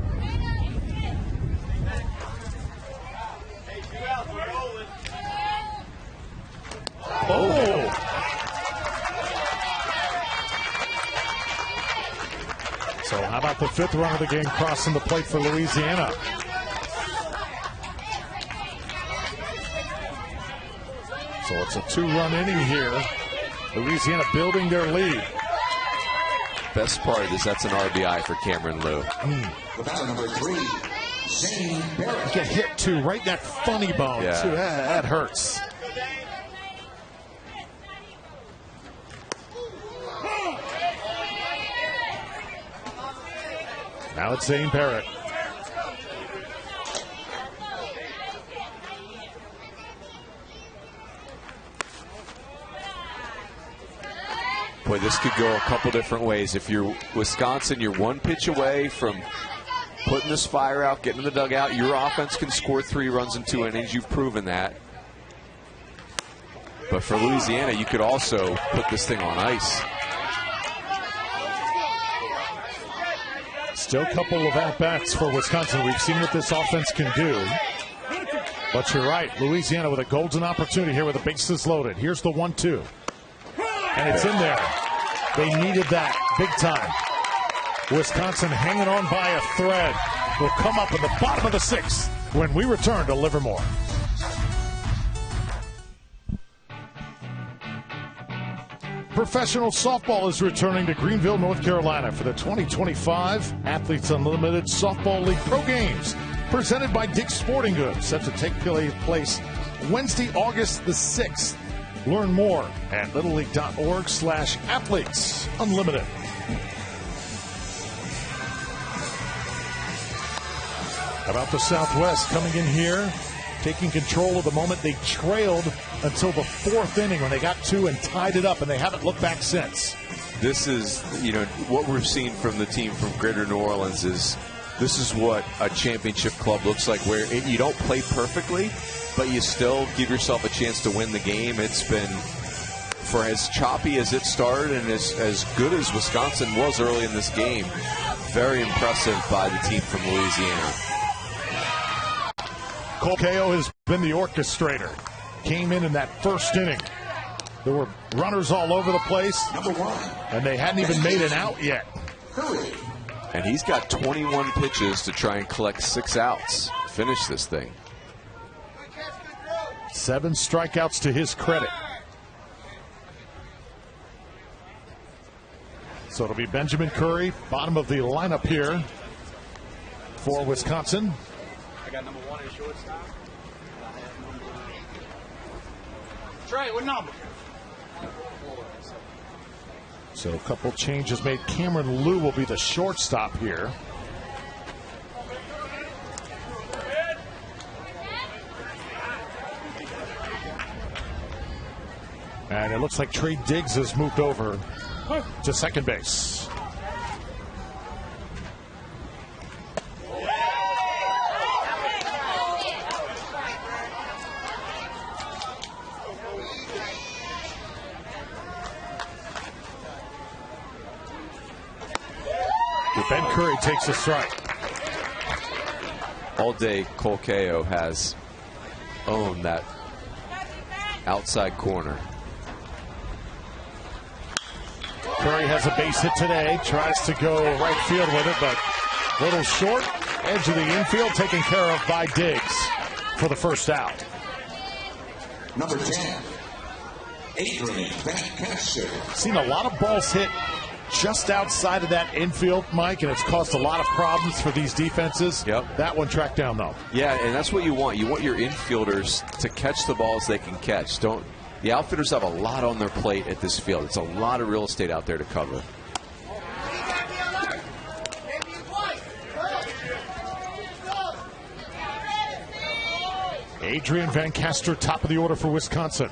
Oh! So how about the 5th run of the game crossing the plate for Louisiana? So it's a 2-run inning here. Louisiana building their lead.
Best part is that's an RBI for Cameron Liu.
The batter number 3, Zane Barrett.
Get hit too, right in that funny bone too. That hurts. Now it's Zane Barrett.
Boy, this could go a couple different ways. If you're Wisconsin, you're 1 pitch away from putting this fire out, getting in the dugout. Your offense can score 3 runs in 2 innings. You've proven that. But for Louisiana, you could also put this thing on ice.
Still a couple of at-bats for Wisconsin. We've seen what this offense can do. But you're right. Louisiana with a golden opportunity here with the bases loaded. Here's the 1-2. And it's in there. They needed that big time. Wisconsin hanging on by a thread. Will come up in the bottom of the 6th when we return to Livermore. Professional softball is returning to Greenville, North Carolina for the 2025 Athletes Unlimited Softball League Pro Games, presented by Dick's Sporting Goods, set to take place Wednesday, August the 6th. Learn more at littleleague.org/athletes unlimited. How about the Southwest coming in here, taking control of the moment? They trailed until the 4th inning when they got 2 and tied it up, and they haven't looked back since.
This is, what we're seeing from the team from Greater New Orleans is This is what a championship club looks like, where you don't play perfectly, but you still give yourself a chance to win the game. It's been, for as choppy as it started and as good as Wisconsin was early in this game, very impressive by the team from Louisiana.
Cole Ko has been the orchestrator. Came in that first inning. There were runners all over the place, and they hadn't even made an out yet.
And he's got 21 pitches to try and collect 6 outs to finish this thing.
7 strikeouts to his credit. So it'll be Benjamin Curry, bottom of the lineup here for Wisconsin.
I got number 1 in shortstop. Trey, what number?
So a couple changes made. Cameron Liu will be the shortstop here. And it looks like Trey Diggs has moved over to second base. Ben Curry takes a strike.
All day, Cole Ko has owned that outside corner.
Curry has a base hit today. Tries to go right field with it, but a little short. Edge of the infield taken care of by Diggs for the first out.
Number 10, Adrian Van Caster.
Seen a lot of balls hit just outside of that infield, Mike, and it's caused a lot of problems for these defenses.
Yep.
That one tracked down, though.
Yeah, and that's what you want. You want your infielders to catch the balls they can catch. The outfielders have a lot on their plate at this field. It's a lot of real estate out there to cover.
Adrian Van Caster, top of the order for Wisconsin.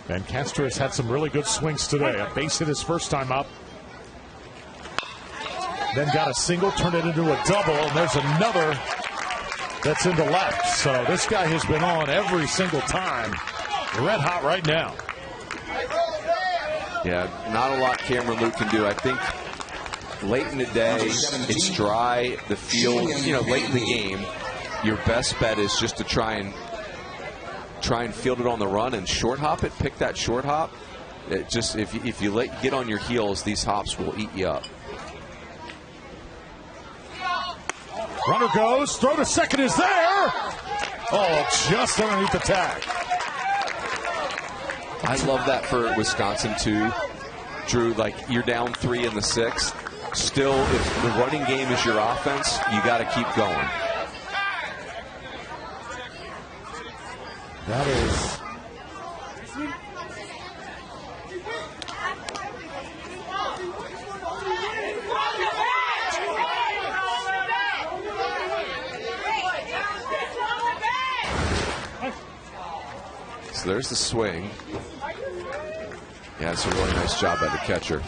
Van Caster has had some really good swings today. A base hit his first time up. Then got a single, turned it into a double, and there's another that's into left. So this guy has been on every single time. Red hot right now.
Yeah, not a lot Cameron Liu can do. I think late in the day, it's dry, the field, late in the game, your best bet is just to try and field it on the run and short hop it, pick that short hop. It just, if you get on your heels, these hops will eat you up.
Runner goes, throw to second is there. Oh, just underneath the tag.
I love that for Wisconsin too, Drew. Like, you're down 3 in the 6th. Still, if the running game is your offense, you got to keep going.
That is.
So there's the swing. Yeah, it's a really nice job by the catcher.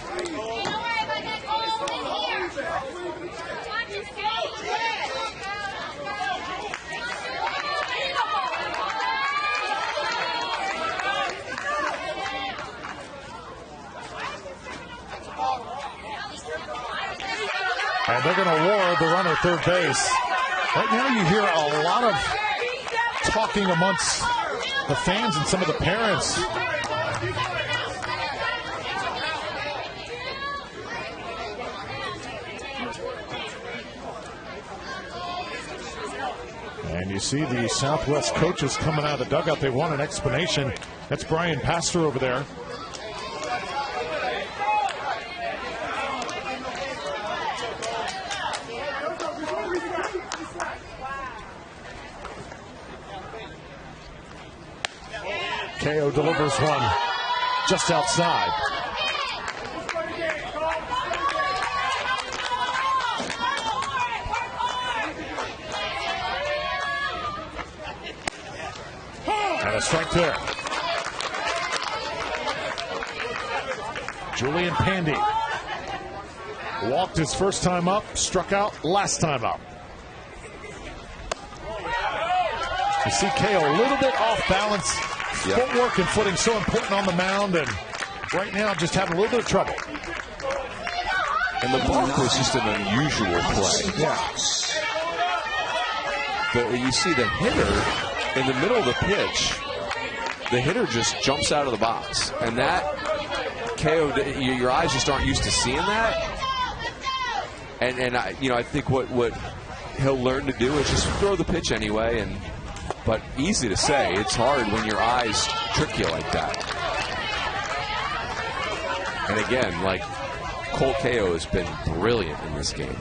And they're going to award the runner third base. Right now you hear a lot of talking amongst the fans and some of the parents. And you see the Southwest coaches coming out of the dugout. They want an explanation. That's Brian Pastor over there. Ko delivers one just outside. And a strike there. Julian Pandy walked his first time up, struck out last time up. You see Ko a little bit off balance.
Yep.
Footwork and footing so important on the mound, and right now just having a little bit of trouble.
And the balk was just an unusual play.
Yeah.
But you see the hitter in the middle of the pitch, the hitter just jumps out of the box. And that, Ko, your eyes just aren't used to seeing that. And I think what he'll learn to do is just throw the pitch anyway. But easy to say. It's hard when your eyes trick you like that. And again, like, Cole Ko has been brilliant in this game.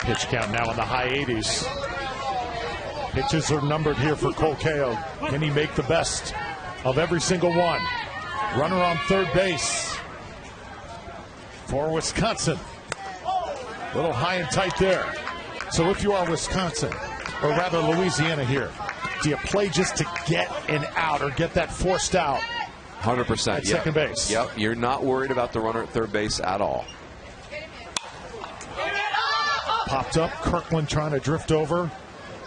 Pitch count now in the high 80s. Pitches are numbered here for Cole Ko. Can he make the best of every single one? Runner on third base for Wisconsin. A little high and tight there. So if you are Wisconsin, or rather Louisiana here, do you play just to get an out or get that forced out?
100%.
At second base.
Yep, you're not worried about the runner at third base at all.
Popped up, Kirkland trying to drift over,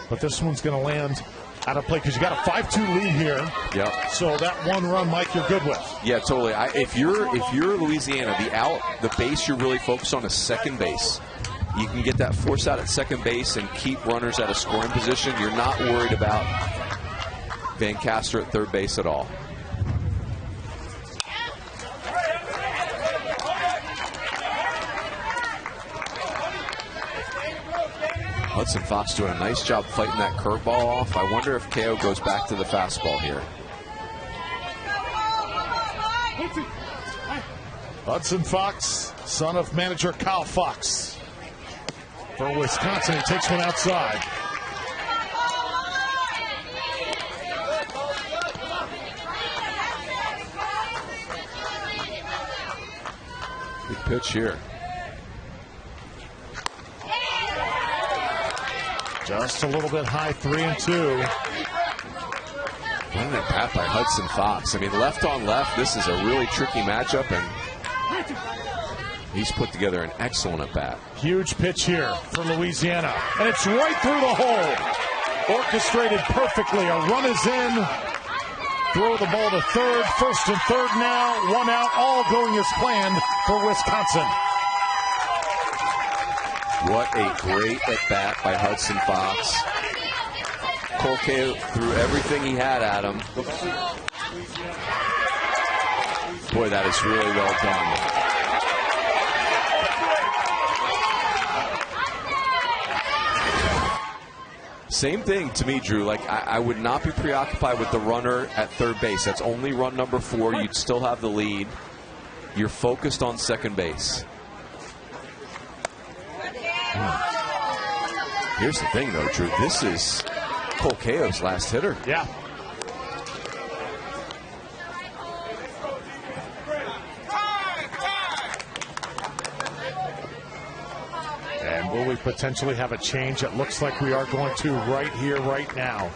but this one's going to land out of play because you got a 5-2 lead here.
Yep.
So that one run, Mike, you're good with.
Yeah, totally. If you're Louisiana, the base you're really focused on is second base. You can get that force out at second base and keep runners at a scoring position. You're not worried about Van Castor at third base at all. Hudson Fox doing a nice job fighting that curveball off. I wonder if Ko goes back to the fastball here.
Hudson Fox, son of manager Kyle Fox. For Wisconsin, he takes one outside.
Good pitch here.
Just a little bit high, 3-2.
What an at bat by Hudson Fox. I mean, left on left, this is a really tricky matchup, and he's put together an excellent at bat.
Huge pitch here for Louisiana, and it's right through the hole. Orchestrated perfectly. A run is in. Throw the ball to third, first and third now. One out, all going as planned for Wisconsin.
What a great at-bat by Hudson Fox. Cole Ko threw everything he had at him. Boy, that is really well done. Same thing to me, Drew. Like, I would not be preoccupied with the runner at third base. That's only run number 4. You'd still have the lead. You're focused on second base. Here's the thing, though, Drew. This is Cole Ko's last hitter.
Yeah. And will we potentially have a change? It looks like we are going to right here, right now.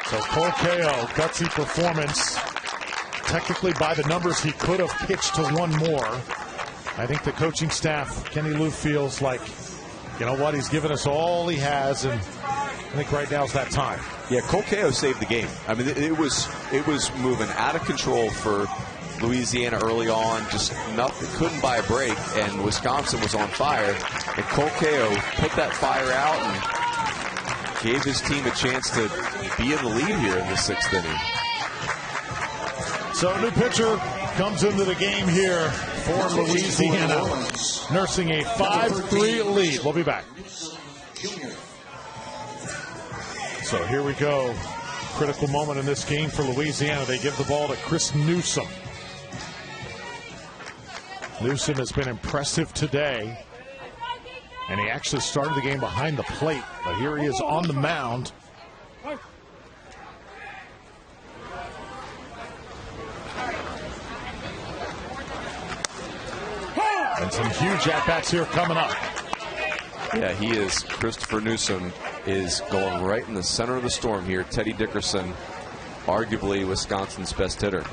So Cole Ko, gutsy performance. Technically, by the numbers, he could have pitched to one more. I think the coaching staff, Kenny Lou, feels like, you know what, he's given us all he has, and I think right now is that time.
Yeah, Cole Ko saved the game. I mean, it was moving out of control for Louisiana early on. Just nothing, couldn't buy a break, and Wisconsin was on fire. And Cole Ko put that fire out and gave his team a chance to be in the lead here in the 6th inning.
So a new pitcher comes into the game here for Louisiana, nursing a 5-3 lead. We'll be back. So here we go. Critical moment in this game for Louisiana. They give the ball to Chris Newsom. Newsom has been impressive today, and he actually started the game behind the plate, but here he is on the mound. Some huge at-bats here coming up.
Yeah, he is. Christopher Newsom is going right in the center of the storm here. Teddy Dickerson, arguably Wisconsin's best hitter.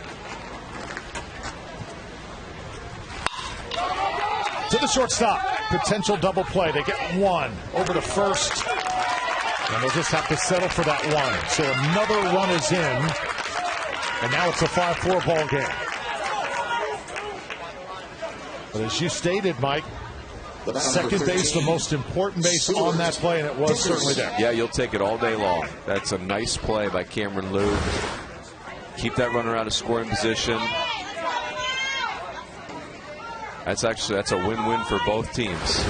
To the shortstop. Potential double play. They get one over to first. And they'll just have to settle for that one. So another run is in. And now it's a 5-4 ball game. But as you stated, Mike, second base, the most important base on that play, and it was certainly there.
Yeah, you'll take it all day long. That's a nice play by Cameron Liu. Keep that runner out of scoring position. That's a win-win for both teams.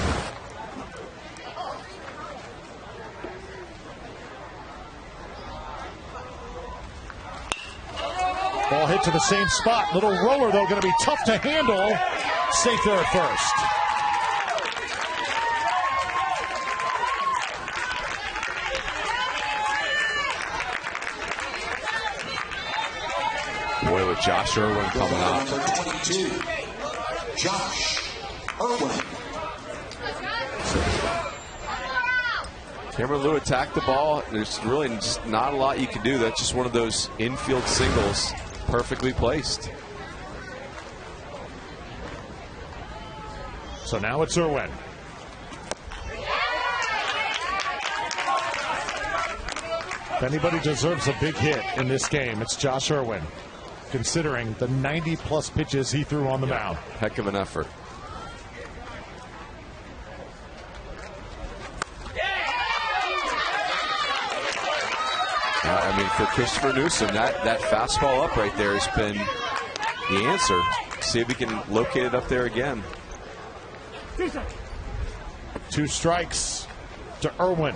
Ball hit to the same spot. Little roller, though, going to be tough to handle. Safe there at first.
Boy, with Josh Irwin coming up.
Number 22, Josh Irwin.
Cameron Liu attacked the ball. There's really just not a lot you can do. That's just one of those infield singles, perfectly placed.
So now it's Irwin. If anybody deserves a big hit in this game, it's Josh Irwin, considering the 90-plus pitches he threw on the mound.
Heck of an effort. I mean, for Christopher Newsom, that fastball up right there has been the answer. See if we can locate it up there again.
2 strikes to Irwin.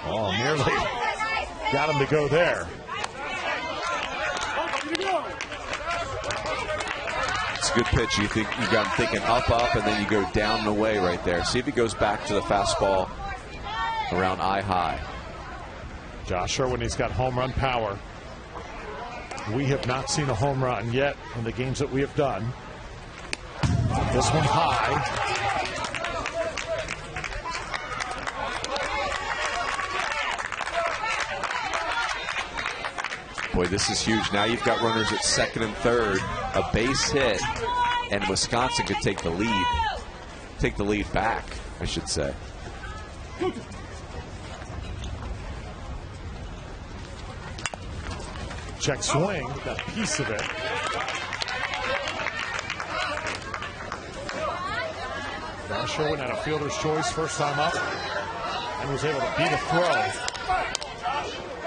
Oh, nearly got him to go there.
It's a good pitch. You got him thinking up, and then you go down and away right there. See if he goes back to the fastball around eye high.
Josh Irwin, he's got home run power. We have not seen a home run yet in the games that we have done. This one high.
Boy, this is huge. Now you've got runners at second and third, a base hit, and Wisconsin could take the lead. Take the lead back, I should say.
Check swing, got a piece of it. Josh Irwin had a fielder's choice first time up and was able to beat a throw.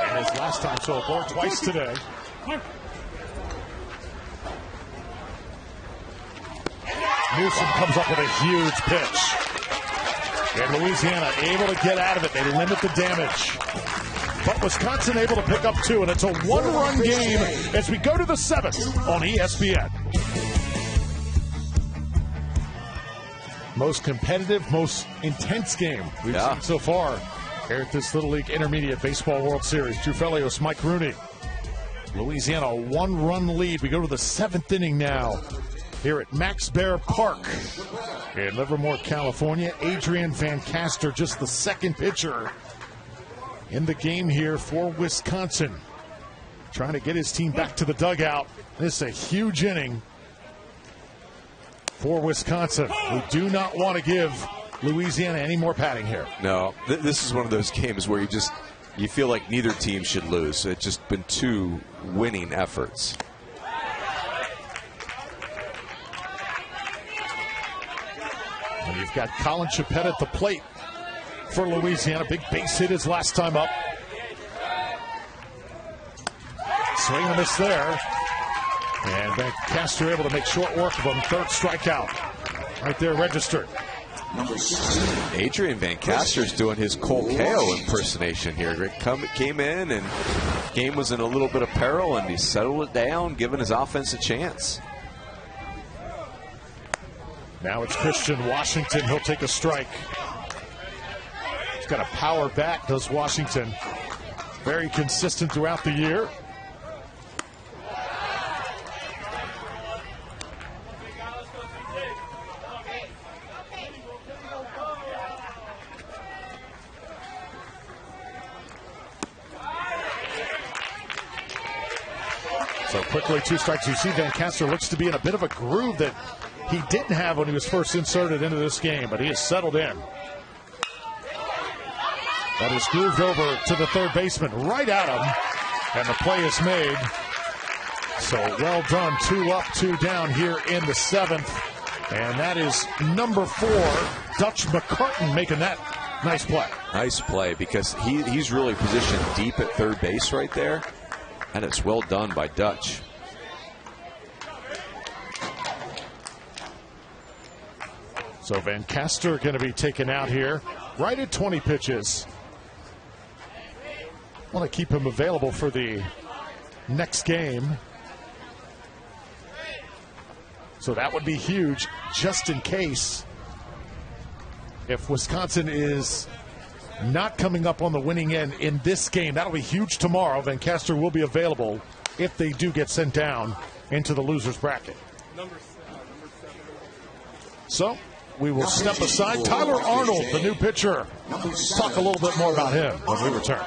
And his last time, so a ball twice today. Newsom comes up with a huge pitch. And Louisiana able to get out of it. They limit the damage. But Wisconsin able to pick up 2, and it's a 1-run game as we go to the 7th on ESPN. Most competitive, most intense game we've seen so far here at this Little League Intermediate Baseball World Series. Drew Felios, Mike Rooney. Louisiana, a 1-run lead. We go to the 7th inning now here at Max Baer Park in Livermore, California. Adrian Van Caster, just the second pitcher in the game here for Wisconsin, trying to get his team back to the dugout. This is a huge inning for Wisconsin, who do not want to give Louisiana any more padding here.
No, this is one of those games where you feel like neither team should lose. It's just been 2 winning efforts.
And you've got Colin Chapette at the plate for Louisiana. Big base hit his last time up. Swing and a miss there. And Van Caster able to make short work of him. 3rd strikeout right there registered.
Number 16,
Adrian Van Caster's doing his Cole Ko impersonation here. Came in, and game was in a little bit of peril, and he settled it down, giving his offense a chance.
Now it's Christian Washington. He'll take a strike. He's got a power bat, does Washington. Very consistent throughout the year. So quickly, 2 strikes. You see Van Castor looks to be in a bit of a groove that he didn't have when he was first inserted into this game, but he has settled in. That is grooved over to the third baseman, right at him, and the play is made. So well done, 2 up, 2 down here in the 7th. And that is number 4, Dutch McCartan, making that nice play.
Nice play, because he's really positioned deep at third base right there. And it's well done by Dutch.
So Van Castor going to be taken out here right at 20 pitches. Want to keep him available for the next game. So that would be huge just in case if Wisconsin is not coming up on the winning end in this game. That'll be huge tomorrow. Van Castor will be available if they do get sent down into the losers bracket.
Number 7.
So we will step aside. Tyler Arnold, the new pitcher. Talk a little bit more about him when we return.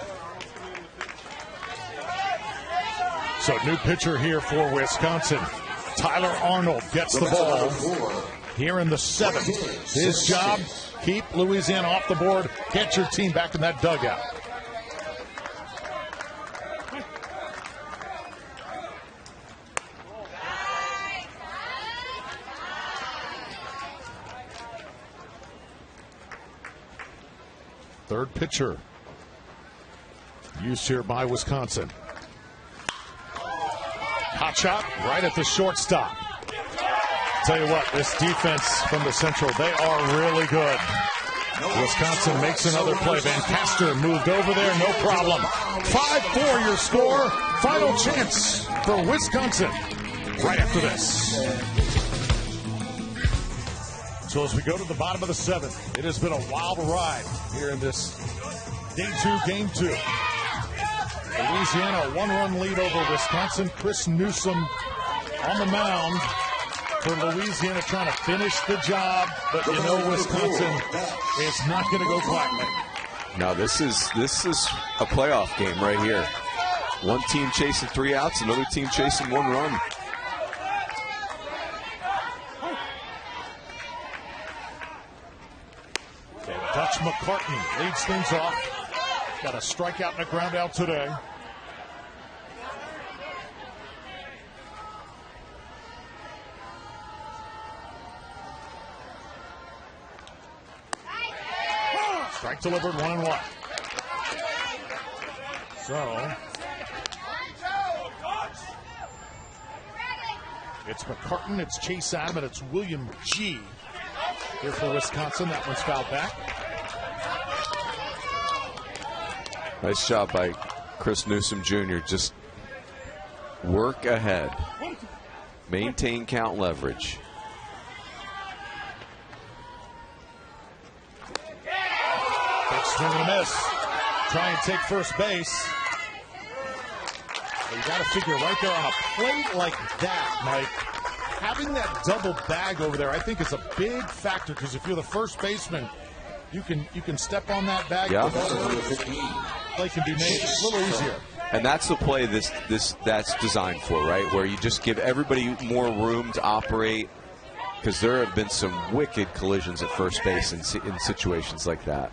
So new pitcher here for Wisconsin. Tyler Arnold gets the ball here in the 7th. His job, keep Louisiana off the board, get your team back in that dugout. Third pitcher used here by Wisconsin. Hot shot right at the shortstop. Tell you what, this defense from the Central, they are really good. Wisconsin makes another play. Van Castor moved over there, no problem. 5-4 your score. Final chance for Wisconsin right after this. So as we go to the bottom of the 7th, it has been a wild ride here in this Day 2, Game 2. Louisiana, a 1-run lead over Wisconsin. Chris Newsom on the mound for Louisiana, trying to finish the job, but you know Wisconsin is not going to go quietly.
Now this is a playoff game right here. One team chasing 3 outs, another team chasing 1 run.
And Dutch McCartan leads things off. Got a strikeout and a ground out today. Strike delivered, 1-1. So it's McCartan, it's Chase Adam, and it's William G. here for Wisconsin. That one's fouled back.
Nice job by Chris Newsom Jr. Just work ahead. Maintain count leverage.
Big swing and a miss. Try and take first base. But you got to figure right there on a plate like that, Mike, having that double bag over there, I think is a big factor, because if you're the first baseman, you can step on that bag.
Yeah.
Play can be made a little easier.
And that's the play that's designed for, right? Where you just give everybody more room to operate, because there have been some wicked collisions at first base in situations like that.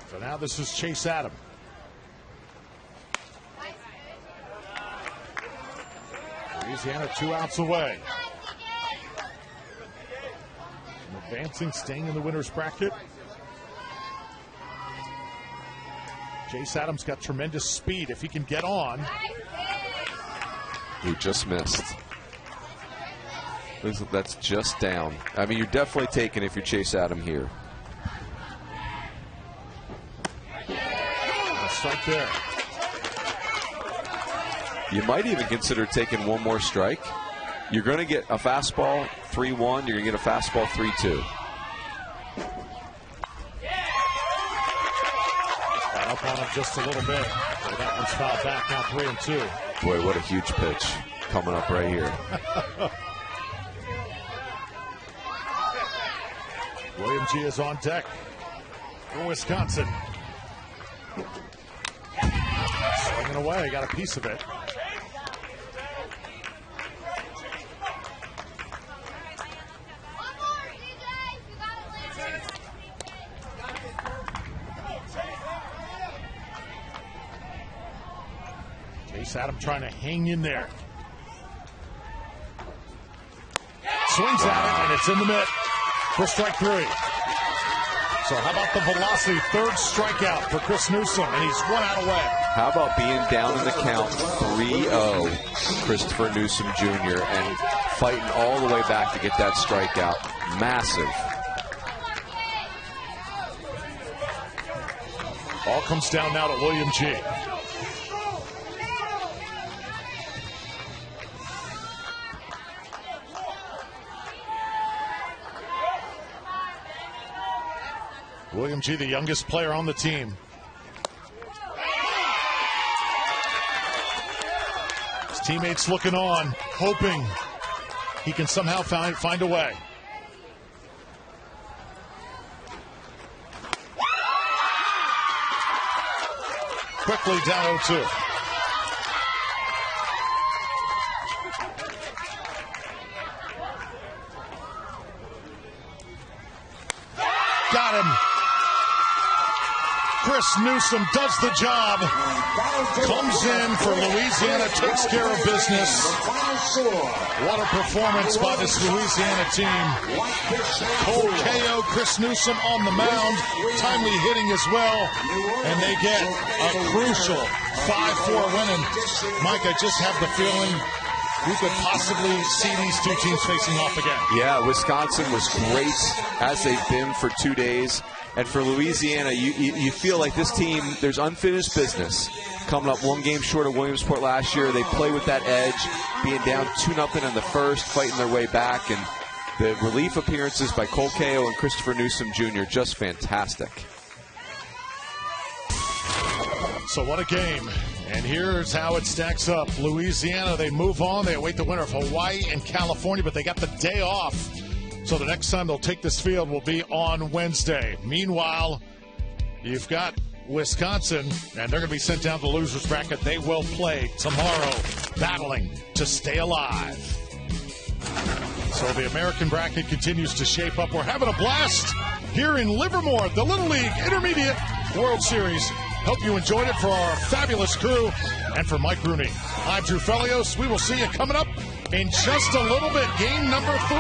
So now this is Chase Adam. Louisiana 2 outs away. Advancing, staying in the winner's bracket. Chase Adams got tremendous speed. If he can get on.
He just missed. That's just down. I mean, you're definitely taking if you're Chase Adam here.
A strike there.
You might even consider taking one more strike. You're going to get a fastball 3-1. You're going to get a fastball 3-2.
Up on him just a little bit. So that one's fouled back, now 3-2.
Boy, what a huge pitch coming up right here.
William G is on deck for Wisconsin. Swinging away, got a piece of it. Chase Adam trying to hang in there. Swings at it, and it's in the mitt for strike 3. So how about the velocity? Third strikeout for Chris Newsom, and he's 1 out away.
How about being down in the count 3-0, Christopher Newsom Jr., and fighting all the way back to get that strikeout? Massive.
All comes down now to William G. William G, the youngest player on the team. His teammates looking on, hoping he can somehow find a way. Quickly down 0-2. Got him. Chris Newsom does the job. Comes in for Louisiana, takes care of business. What a performance by this Louisiana team. Cold KO, Chris Newsom on the mound. Timely hitting as well. And they get a crucial 5-4 win. And Mike, I just have the feeling we could possibly see these two teams facing off again.
Yeah, Wisconsin was great, as they've been for 2 days. And for Louisiana, you feel like this team, there's unfinished business. Coming up 1 game short of Williamsport last year. They play with that edge, being down 2-0 in the first, fighting their way back. And the relief appearances by Cole Ko and Christopher Newsom Jr., just fantastic.
So what a game. And here's how it stacks up. Louisiana, they move on. They await the winner of Hawaii and California, but they got the day off. So the next time they'll take this field will be on Wednesday. Meanwhile, you've got Wisconsin, and they're going to be sent down to the loser's bracket. They will play tomorrow, battling to stay alive. So the American bracket continues to shape up. We're having a blast here in Livermore, the Little League Intermediate World Series. Hope you enjoyed it. For our fabulous crew and for Mike Rooney, I'm Drew Felios. We will see you coming up in just a little bit. Game number 3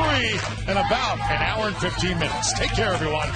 in about an hour and 15 minutes. Take care, everyone.